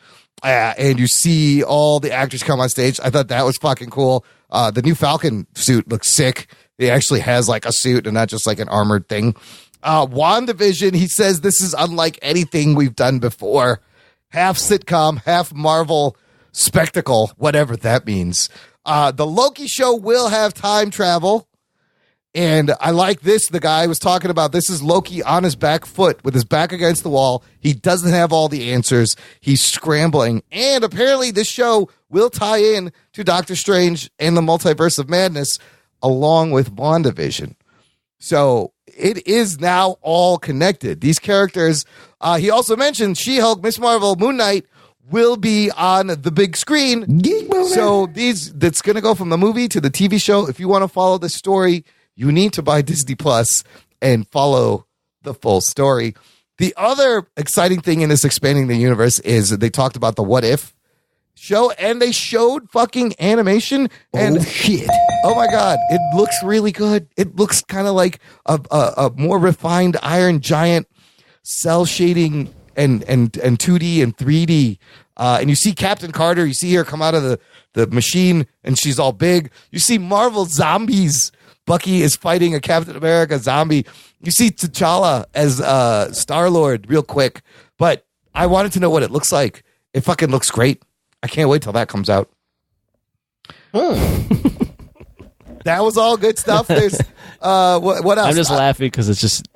And you see all the actors come on stage. I thought that was fucking cool. The new Falcon suit looks sick. He actually has like a suit and not just like an armored thing. WandaVision, he says this is unlike anything we've done before. Half sitcom, half Marvel spectacle, whatever that means. The Loki show will have time travel. And I like this. The guy was talking about this is Loki on his back foot with his back against the wall. He doesn't have all the answers. He's scrambling. And apparently this show will tie in to Doctor Strange and the Multiverse of Madness along with WandaVision. So it is now all connected. These characters, he also mentioned She-Hulk, Miss Marvel, Moon Knight will be on the big screen. So that's going to go from the movie to the TV show. If you want to follow the story, you need to buy Disney Plus and follow the full story. The other exciting thing in this expanding the universe is that they talked about the What If show, and they showed fucking animation. And shit! Oh my god, it looks really good. It looks kind of like a more refined Iron Giant cell shading and 2D and 3D. And you see Captain Carter. You see her come out of the machine, and she's all big. You see Marvel zombies. Bucky is fighting a Captain America zombie. You see T'Challa as Star-Lord real quick. But I wanted to know what it looks like. It fucking looks great. I can't wait till that comes out. That was all good stuff. There's what else? I'm just laughing because it's just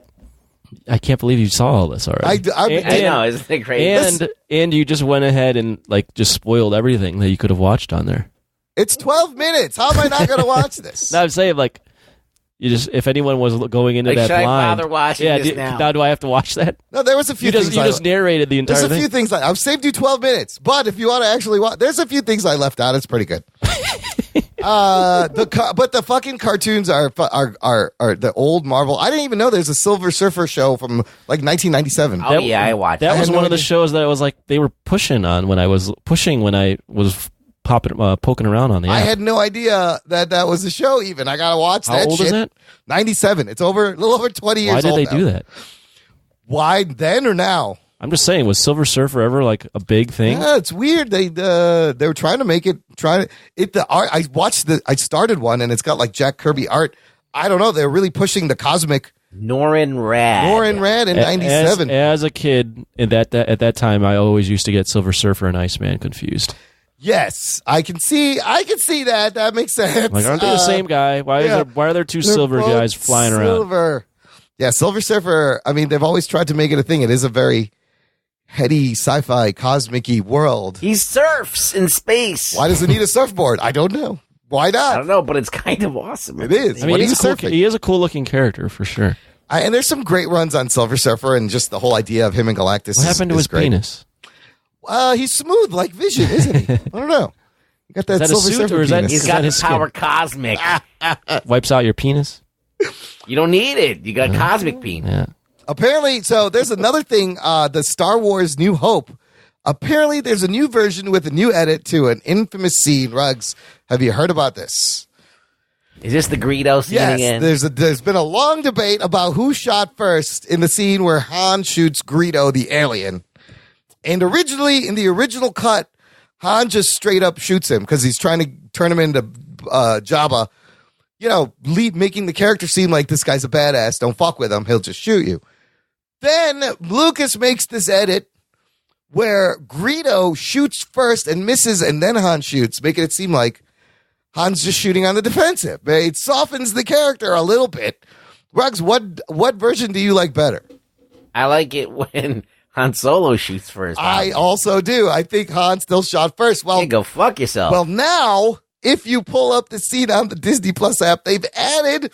I can't believe you saw all this already. I know, isn't it crazy? And you just went ahead and like just spoiled everything that you could have watched on there. It's 12 minutes. How am I not going to watch this? No, I'm saying like you just if anyone was going into like, that should blind, I bother watching this now? Do I have to watch that? No, there was a few things. You just narrated the entire thing. There's a few things. I've saved you 12 minutes, but if you want to actually watch, there's a few things I left out. It's pretty good. But the fucking cartoons are the old Marvel. I didn't even know there's a Silver Surfer show from like 1997. Oh yeah, I watched. That was one of the shows that I was like they were pushing on when I was poking around on the app. I had no idea that was a show. Even I gotta watch that. How old shit. is it? 97. It's a little over 20 years. Why did old they now. do that? Why then or now? I'm just saying, was Silver Surfer ever like a big thing? Yeah, it's weird. They were trying to make it. The art. I started one, and it's got like Jack Kirby art. I don't know. They're really pushing the cosmic. Norrin Rad in 97. As a kid, at that time, I always used to get Silver Surfer and Iceman confused. Yes, I can see that. That makes sense. Like, aren't they the same guy? Why are there two silver guys flying around? Yeah, Silver Surfer. I mean, they've always tried to make it a thing. It is a very heady sci-fi cosmic-y world. He surfs in space. Why does he need a surfboard? I don't know. Why not? I don't know, but it's kind of awesome. It is. I mean, he is a cool looking character for sure. And there's some great runs on Silver Surfer, and just the whole idea of him and Galactus. What happened to his penis? He's smooth like Vision, isn't he? I don't know. You got that Silver Surfer penis. He's got the power cosmic. Wipes out your penis? You don't need it. You got cosmic penis. Yeah. Apparently, so there's another thing, the Star Wars New Hope. Apparently, there's a new version with a new edit to an infamous scene. Ruggs, have you heard about this? Is this the Greedo scene again? There's been a long debate about who shot first in the scene where Han shoots Greedo, the alien. And originally, in the original cut, Han just straight up shoots him because he's trying to turn him into Jabba. You know, making the character seem like this guy's a badass. Don't fuck with him. He'll just shoot you. Then Lucas makes this edit where Greedo shoots first and misses, and then Han shoots, making it seem like Han's just shooting on the defensive. It softens the character a little bit. Ruggs, what version do you like better? I like it when Han Solo shoots first. I also do. I think Han still shot first. Well, hey, go fuck yourself. Well, now, if you pull up the scene on the Disney Plus app, they've added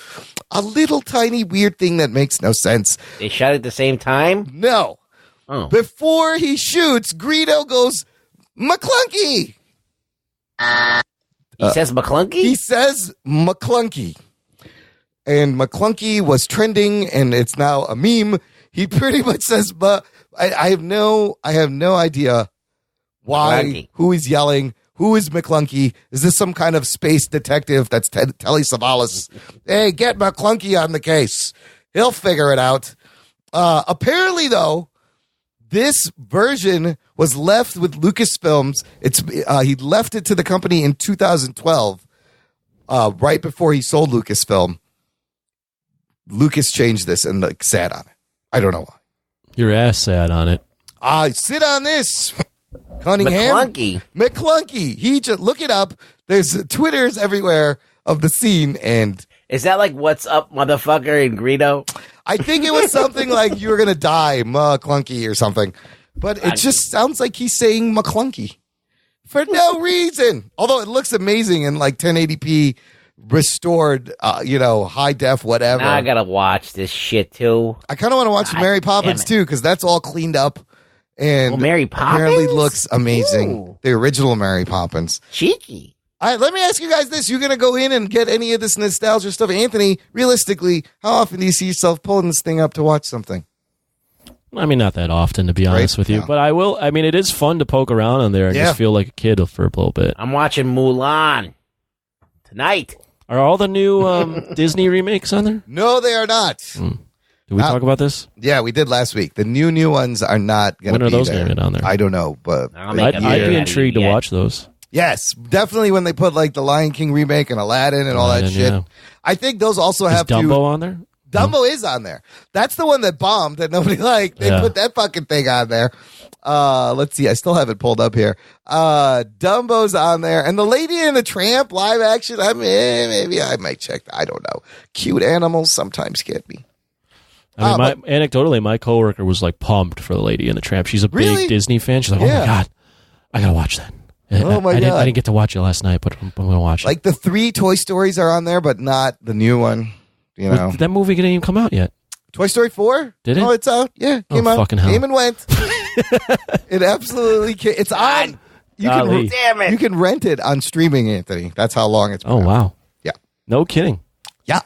a little tiny weird thing that makes no sense. They shot at the same time? No. Oh. Before he shoots, Greedo goes, McClunky. He says McClunky? He says McClunky. And McClunky was trending, and it's now a meme. He pretty much says, but I have no idea why, McClunky. Who is yelling. Who is McClunky? Is this some kind of space detective that's Telly Savalas? Hey, get McClunky on the case. He'll figure it out. Apparently, though, this version was left with Lucasfilms. He left it to the company in 2012, right before he sold Lucasfilm. Lucas changed this and sat on it. I don't know why. Your ass sat on it. Sit on this. Cunningham. McClunky. He just look it up. There's Twitters everywhere of the scene, and is that like "What's up, motherfucker" in Greedo? I think it was something like "You're gonna die, McClunky" or something. But it just sounds like he's saying McClunky for no reason. Although it looks amazing in like 1080p restored, high def, whatever. Now I gotta watch this shit too. I kind of want to watch Mary Poppins too because that's all cleaned up. And Mary Poppins apparently looks amazing. Ooh. The original Mary Poppins. Cheeky. All right, let me ask you guys this. You're going to go in and get any of this nostalgia stuff. Anthony, realistically, how often do you see yourself pulling this thing up to watch something? I mean, not that often, to be honest with you. But I will. I mean, it is fun to poke around on there and just feel like a kid for a little bit. I'm watching Mulan tonight. Are all the new Disney remakes on there? No, they are not. Did we talk about this? Yeah, we did last week. The new ones are not going to be When are those there. going to get on there? I don't know, but I'd be intrigued to watch those. Yes, definitely when they put like the Lion King remake and Aladdin and all that shit. Yeah. I think those also have Dumbo on there? Dumbo is on there. That's the one that bombed that nobody liked. They put that fucking thing on there. Let's see. I still have it pulled up here. Dumbo's on there. And the Lady and the Tramp live action. I mean, maybe I might check that. I don't know. Cute animals sometimes get me. I mean, anecdotally, my coworker was like pumped for the Lady and the Tramp. She's a big Disney fan. She's like, oh my God, I got to watch that. Oh my God. I didn't get to watch it last night, but I'm going to watch it. Like the 3 Toy Stories are on there, but not the new one. You know, that movie didn't even come out yet. Toy Story 4? Did it? Oh, it's out. Yeah, came out. Fucking hell. Came and went. It absolutely came. It's on. Damn it. You can rent it on streaming, Anthony. That's how long it's been out. Wow. Yeah. No kidding. Yeah.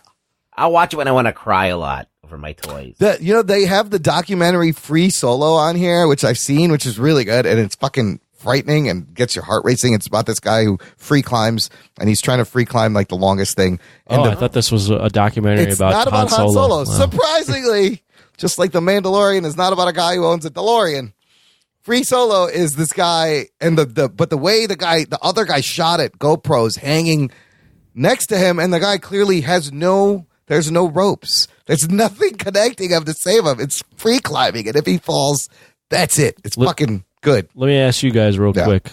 I'll watch it when I want to cry a lot over my toys. They have the documentary Free Solo on here, which I've seen, which is really good, and it's fucking frightening and gets your heart racing. It's about this guy who free climbs, and he's trying to free climb like the longest thing. And I thought this was a documentary about Han Solo. Wow. Surprisingly, just like The Mandalorian is not about a guy who owns a DeLorean. Free Solo is this guy, and but the way the other guy shot it, GoPros hanging next to him, and the guy clearly there's no ropes. There's nothing connecting him to save him. It's free climbing, and if he falls, that's it. It's fucking good. Let me ask you guys real quick.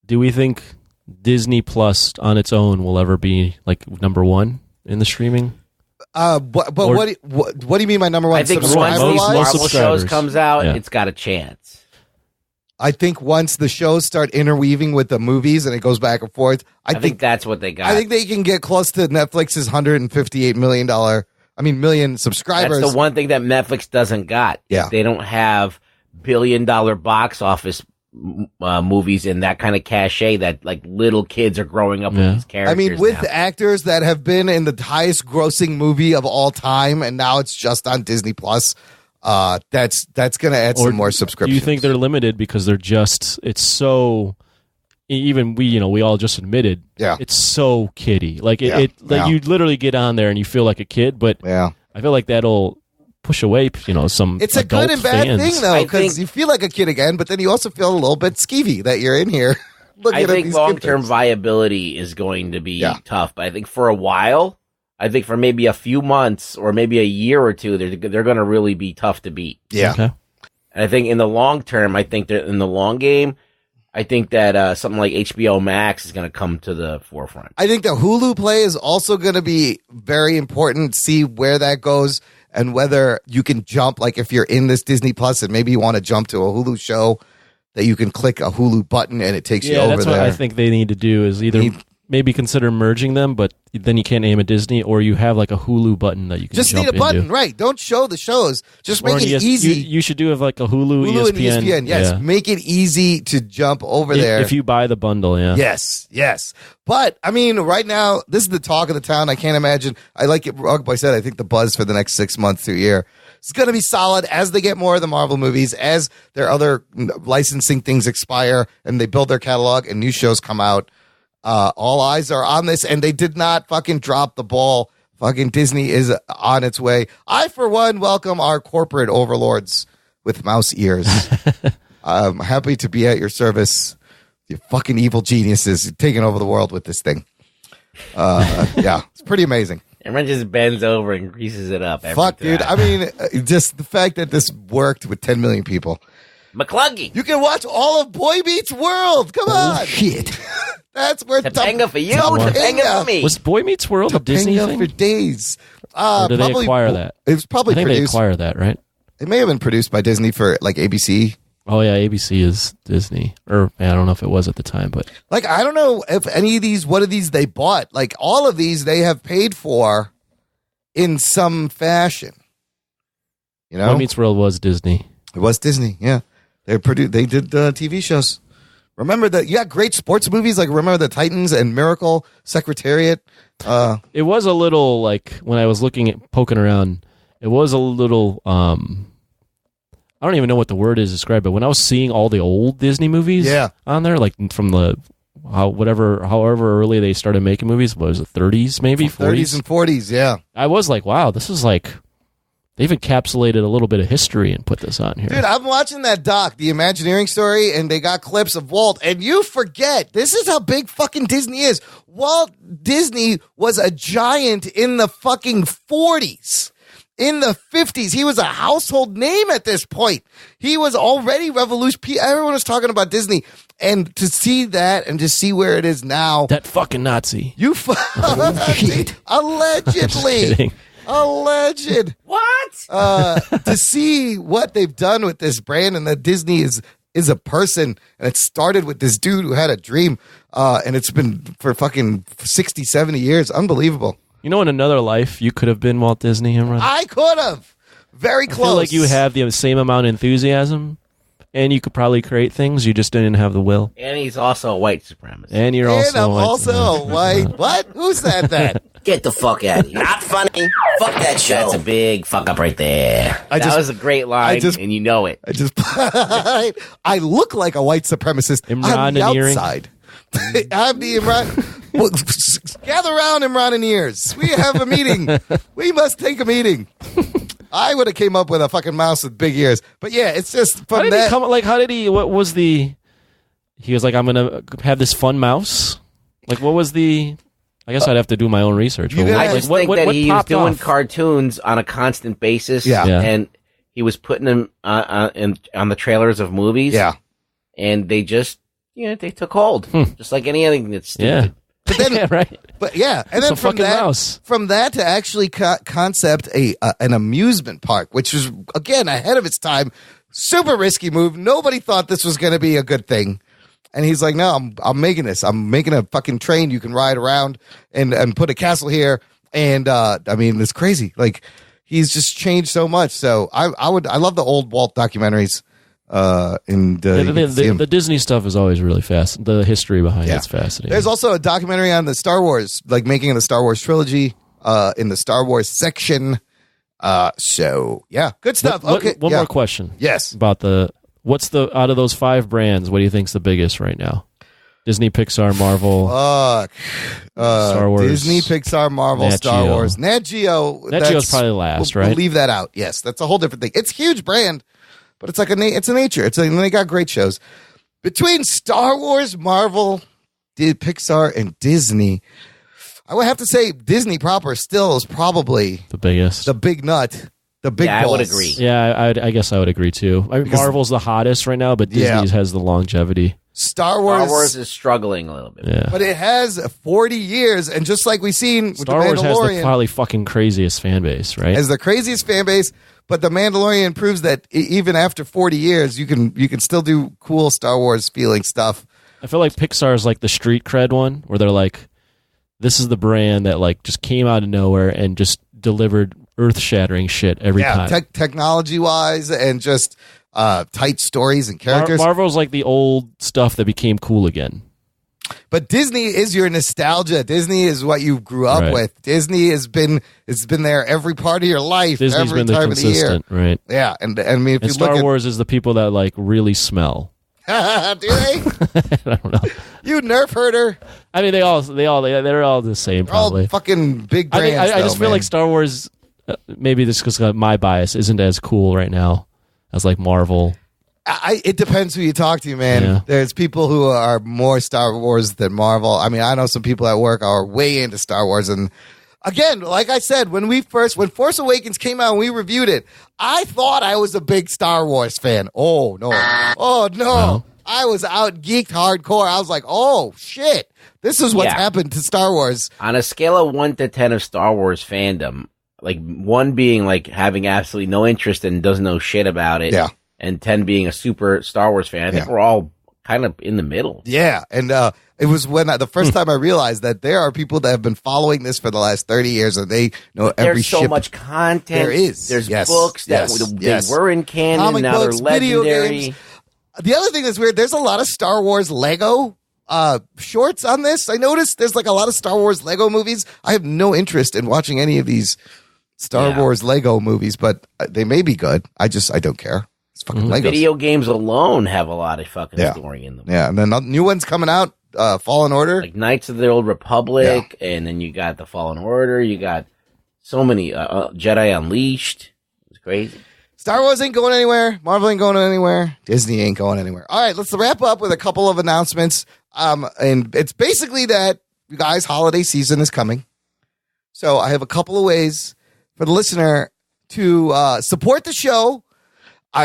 Do we think Disney Plus on its own will ever be like number one in the streaming? What do you mean by number one? I think once these Marvel shows comes out, it's got a chance. I think once the shows start interweaving with the movies and it goes back and forth, I think that's what they got. I think they can get close to Netflix's $158 million subscribers. That's the one thing that Netflix doesn't got. Yeah. They don't have billion-dollar box office movies and that kind of cachet that like little kids are growing up with these characters. I mean, with actors that have been in the highest grossing movie of all time, and now it's just on Disney Plus. That's going to add some more subscriptions. Do you think they're limited because it's so? Even we all just admitted, it's so kiddie. Like you literally get on there and you feel like a kid, but I feel like that'll push away, some. It's a good and bad fans. thing though, because you feel like a kid again, but then you also feel a little bit skeevy that you're in here. I think long-term viability is going to be tough, but I think for a while, I think for maybe a few months or maybe a year or two, they're going to really be tough to beat. Yeah. Okay. And I think in the long term, I think that in the long game, I think that something like HBO Max is going to come to the forefront. I think the Hulu play is also going to be very important. See where that goes and whether you can jump. Like if you're in this Disney Plus and maybe you want to jump to a Hulu show, that you can click a Hulu button and it takes you over there. Yeah, that's what I think they need to do is either maybe consider merging them, but then you can't name a Disney, or you have like a Hulu button that you can just jump need a button, into. right? Don't show the shows. Just make it easy. easy. You should do it like a Hulu and ESPN. Yes, yeah. Make it easy to jump over there. If you buy the bundle, yeah. Yes. But, I mean, right now, this is the talk of the town. I can't imagine. I like it. Rug Boy said, I think the buzz for the next 6 months to a year is going to be solid as they get more of the Marvel movies, as their other licensing things expire and they build their catalog and new shows come out. All eyes are on this, and they did not fucking drop the ball. Fucking Disney is on its way. I, for one, welcome our corporate overlords with mouse ears. I'm happy to be at your service. You fucking evil geniuses taking over the world with this thing. Yeah, it's pretty amazing. Everyone just bends over and greases it up. Fuck, dude. I mean, just the fact that this worked with 10 million people. McClunky. You can watch all of Boy Meets World. Come on. Shit. That's where Topanga for you, Topanga for me. Was Boy Meets World a Disney thing? For days. Or did they acquire that? It was probably I think produced. they acquired that, right? It may have been produced by Disney for like ABC. Oh yeah, ABC is Disney. Or I don't know if it was at the time, but like I don't know if any of these, what of these they bought. Like all of these they have paid for in some fashion. You know, Boy Meets World was Disney. It was Disney, yeah. They did TV shows. Remember that? You got great sports movies like Remember the Titans and Miracle, Secretariat. It was a little like when I was poking around. It was a little I don't even know what the word is to describe it. When I was seeing all the old Disney movies on there, like from the however early they started making movies, what was it, 30s maybe? 30s and 40s, yeah. I was like, wow, this is like, they've encapsulated a little bit of history and put this on here. Dude, I'm watching that doc, The Imagineering Story, and they got clips of Walt, and you forget, this is how big fucking Disney is. Walt Disney was a giant in the fucking 40s. In the 50s, he was a household name at this point. He was already revolutionary. Everyone was talking about Disney. And to see that and to see where it is now. That fucking Nazi. You allegedly. Alleged. What? To see what they've done with this brand and that Disney is a person. And it started with this dude who had a dream. And it's been for fucking 60, 70 years. Unbelievable. You know, in another life, you could have been Walt Disney, Imran. I could have. Very close. I feel like you have the same amount of enthusiasm, and you could probably create things. You just didn't have the will. And he's also a white supremacist. And you're also a white. What? Who said that? Get the fuck out of here. Not funny. Fuck that show. That's a big fuck up right there. That was a great line, and you know it. I look like a white supremacist. Imran on the and outside. I'm the Imran. Well, gather around, Imran and ears. We have a meeting. We must take a meeting. I would have came up with a fucking mouse with big ears. But yeah, it's just from what was the... He was like, I'm going to have this fun mouse? Like, what was the... I guess I'd have to do my own research. I just think that he was doing cartoons on a constant basis. Yeah. And he was putting them on the trailers of movies. Yeah. And they just... they took hold, just like anything that's stupid. Yeah. But then, right. But yeah, and then from that to actually concept an amusement park, which was again ahead of its time, super risky move. Nobody thought this was going to be a good thing, and he's like, "No, I'm making this. I'm making a fucking train you can ride around and put a castle here." And I mean, it's crazy. Like he's just changed so much. So I love the old Walt documentaries. The Disney stuff is always really fast. The history behind it's fascinating. There's also a documentary on the Star Wars, like making of the Star Wars trilogy, in the Star Wars section. So yeah, good stuff. Okay, one more question. Yes, about what's the out of those 5 brands? What do you think's the biggest right now? Disney, Pixar, Marvel, Star Wars. Disney, Pixar, Marvel, Star Wars, Nat Geo. Nat Geo's probably last, right? We'll leave that out. Yes, that's a whole different thing. It's a huge brand. But it's like it's a nature. And they got great shows. Between Star Wars, Marvel, Pixar, and Disney, I would have to say Disney proper still is probably the biggest. The big nut. The big balls. I would agree. Yeah, I guess I would agree too. Marvel's the hottest right now, but Disney has the longevity. Star Wars is struggling a little bit. Yeah. But it has 40 years, and just like we've seen with Star the Wars has Mandalorian, the probably fucking craziest fan base, right? Has the craziest fan base. But the Mandalorian proves that even after 40 years, you can still do cool Star Wars feeling stuff. I feel like Pixar is like the street cred one, where they're like, this is the brand that like just came out of nowhere and just delivered earth-shattering shit every time. Technology-wise and just tight stories and characters. Marvel's like the old stuff that became cool again. But Disney is your nostalgia. Disney is what you grew up with. Disney has been there every part of your life, Disney's every been time the of the year. Right? Yeah, and I mean, if you Star look Wars is the people that like really smell. Do they? I don't know. You nerf herder. I mean, they're all the same. Probably all fucking big brands. I just feel like Star Wars. Maybe this is because my bias isn't as cool right now as like Marvel. It depends who you talk to, man. Yeah. There's people who are more Star Wars than Marvel. I mean, I know some people at work are way into Star Wars. And again, like I said, when Force Awakens came out and we reviewed it, I thought I was a big Star Wars fan. Oh, no. Oh, no. Wow. I was out geeked hardcore. I was like, oh, shit. This is what's happened to Star Wars. On a scale of 1 to 10 of Star Wars fandom, like 1 being like having absolutely no interest and doesn't know shit about it. Yeah. And 10 being a super Star Wars fan. I think we're all kind of in the middle. Yeah. And it was when the first time I realized that there are people that have been following this for the last 30 years and they know every There's so much content. There is. There's books that they were in canon. Comic now books, they're legendary. video games. The other thing that's weird, there's a lot of Star Wars Lego shorts on this. I noticed there's like a lot of Star Wars Lego movies. I have no interest in watching any of these Star Wars Lego movies, but they may be good. I don't care. It's fucking Legos. Video games alone have a lot of fucking story in them. Yeah, and then new ones coming out, Fallen Order. Like Knights of the Old Republic, and then you got the Fallen Order. You got so many Jedi Unleashed. It's crazy. Star Wars ain't going anywhere. Marvel ain't going anywhere. Disney ain't going anywhere. All right, let's wrap up with a couple of announcements. And it's basically that, you guys, holiday season is coming. So I have a couple of ways for the listener to support the show.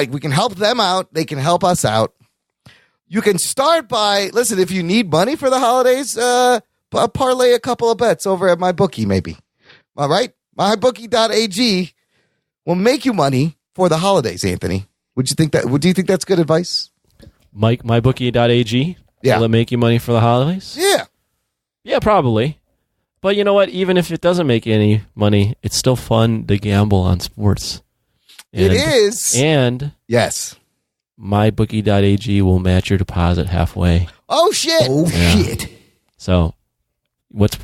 We can help them out. They can help us out. You can start by, listen, if you need money for the holidays, parlay a couple of bets over at MyBookie, maybe. All right? MyBookie.ag will make you money for the holidays, Anthony. Do you think that's good advice? MyBookie.ag? Yeah. Will it make you money for the holidays? Yeah. Yeah, probably. But you know what? Even if it doesn't make you any money, it's still fun to gamble on sports. It is. And yes, MyBookie.ag will match your deposit halfway. Oh, shit. Shit. So what's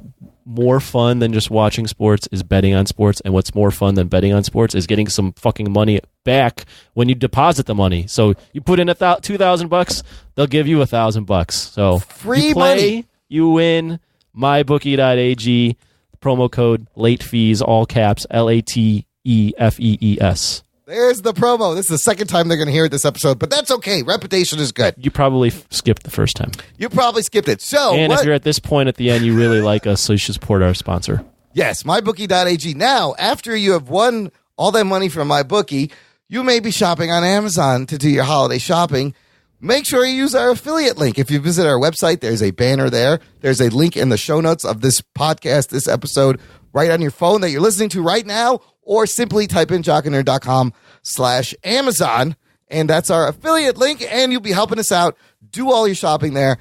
more fun than just watching sports is betting on sports, and what's more fun than betting on sports is getting some fucking money back when you deposit the money. So you put in $2,000, they'll give you $1,000. So free you play, money. You win. MyBookie.ag, promo code late fees, all caps, LATEFEES. There's the promo. This is the second time they're going to hear it this episode, but that's okay. Reputation is good. You probably skipped the first time. You probably skipped it. So, and if you're at this point at the end, you really like us, so you should support our sponsor. Yes, MyBookie.ag. Now, after you have won all that money from MyBookie, you may be shopping on Amazon to do your holiday shopping. Make sure you use our affiliate link. If you visit our website, there's a banner there. There's a link in the show notes of this podcast, this episode, right on your phone that you're listening to right now, or simply type in jockandnerd.com/Amazon, and that's our affiliate link, and you'll be helping us out. Do all your shopping there.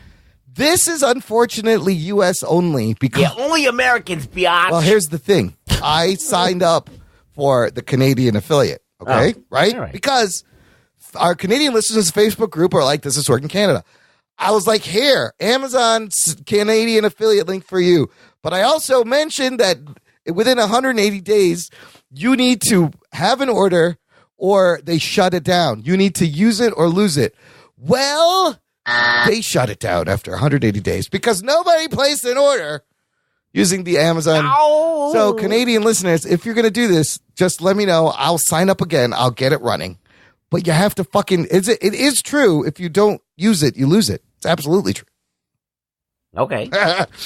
This is unfortunately U.S. only because only Americans, biatch. Well, here's the thing. I signed up for the Canadian affiliate, okay? Right? All right. Because our Canadian listeners' Facebook group are like, this is working Canada. I was like, here, Amazon's Canadian affiliate link for you. But I also mentioned that within 180 days, you need to have an order or they shut it down. You need to use it or lose it. Well, they shut it down after 180 days because nobody placed an order using the Amazon. Ow. So Canadian listeners, if you're going to do this, just let me know. I'll sign up again. I'll get it running. But you have to it is true. If you don't use it, you lose it. It's absolutely true. Okay.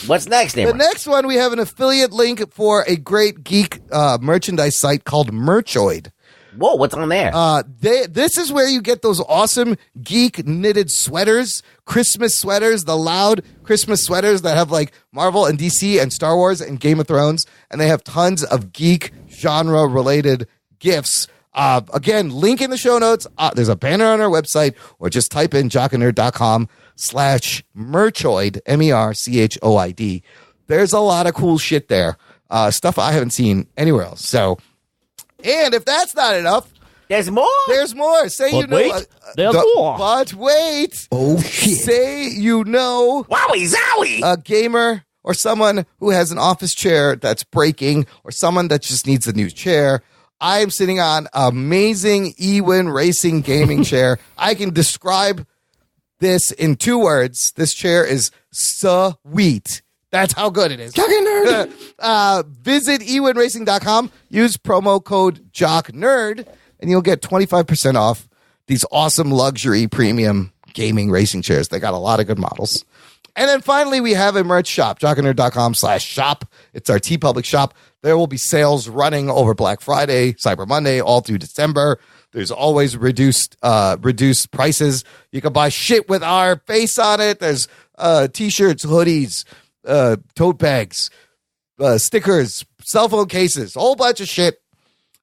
What's next, The next one, we have an affiliate link for a great geek merchandise site called Merchoid. Whoa, what's on there? This is where you get those awesome geek knitted sweaters, Christmas sweaters, the loud Christmas sweaters that have like Marvel and DC and Star Wars and Game of Thrones. And they have tons of geek genre related gifts. Again, link in the show notes. There's a banner on our website, or just type in jockandnerd.com/merchoid, MERCHOID. There's a lot of cool shit there. Stuff I haven't seen anywhere else. So, and if that's not enough, there's more. There's more. Say but wait, there's more. But wait. Oh, shit. Say you know. Wowie zowie. A gamer or someone who has an office chair that's breaking, or someone that just needs a new chair. I am sitting on amazing Ewin racing gaming chair. I can describe this in 2 words. This chair is sweet. That's how good it is. Visit ewinracing.com. Use promo code JOCKNERD, and you'll get 25% off these awesome luxury premium gaming racing chairs. They got a lot of good models. And then finally, we have a merch shop, jockandnerd.com/shop. It's our TeePublic shop. There will be sales running over Black Friday, Cyber Monday, all through December. There's always reduced prices. You can buy shit with our face on it. There's T-shirts, hoodies, tote bags, stickers, cell phone cases, a whole bunch of shit.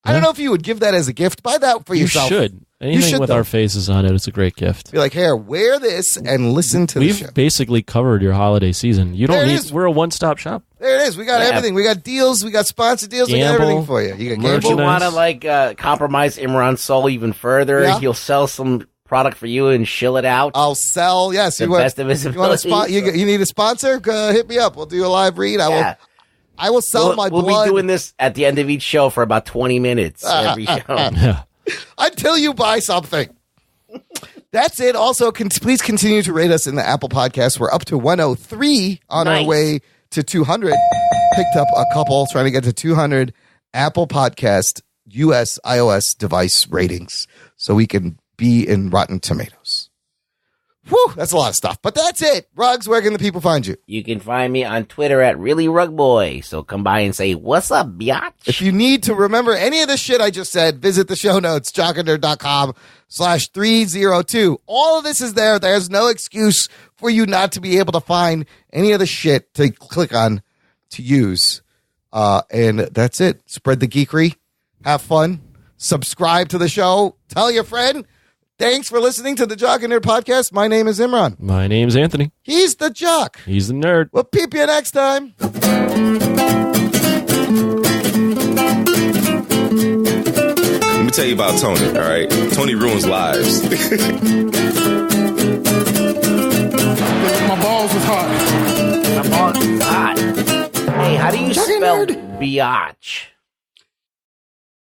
I don't know if you would give that as a gift. Buy that for yourself. You should. Anything with our faces on it, it's a great gift. Be like, here, wear this and listen to the show. We've basically covered your holiday season. You don't need. We're a one-stop shop. There it is. We got everything. We got deals. We got sponsored deals. We got everything for you. You got if you want to compromise Imran's soul even further, he'll sell some product for you and shill it out. I'll sell. Yes, the best of his ability. You need a sponsor? Hit me up. We'll do a live read. I will sell my blood. We'll be doing this at the end of each show for about 20 minutes every show. Until you buy something. That's it. Also, please continue to rate us in the Apple Podcast. We're up to 103 on our way to 200. Picked up a couple, trying to get to 200 Apple Podcast US iOS device ratings so we can be in Rotten Tomatoes. Whew, that's a lot of stuff. But that's it. Ruggs, where can the people find you? You can find me on Twitter at ReallyRugBoy. So come by and say, what's up, biatch? If you need to remember any of the shit I just said, visit the show notes, jockandnerd.com/302. All of this is there. There's no excuse for you not to be able to find any of the shit to click on to use. And that's it. Spread the geekery. Have fun. Subscribe to the show. Tell your friend. Thanks for listening to the Jock and Nerd Podcast. My name is Imran. My name's Anthony. He's the Jock. He's the nerd. We'll peep you next time. Let me tell you about Tony, all right? Tony ruins lives. My balls was hot. My balls was hot. Hey, how do you spell biatch?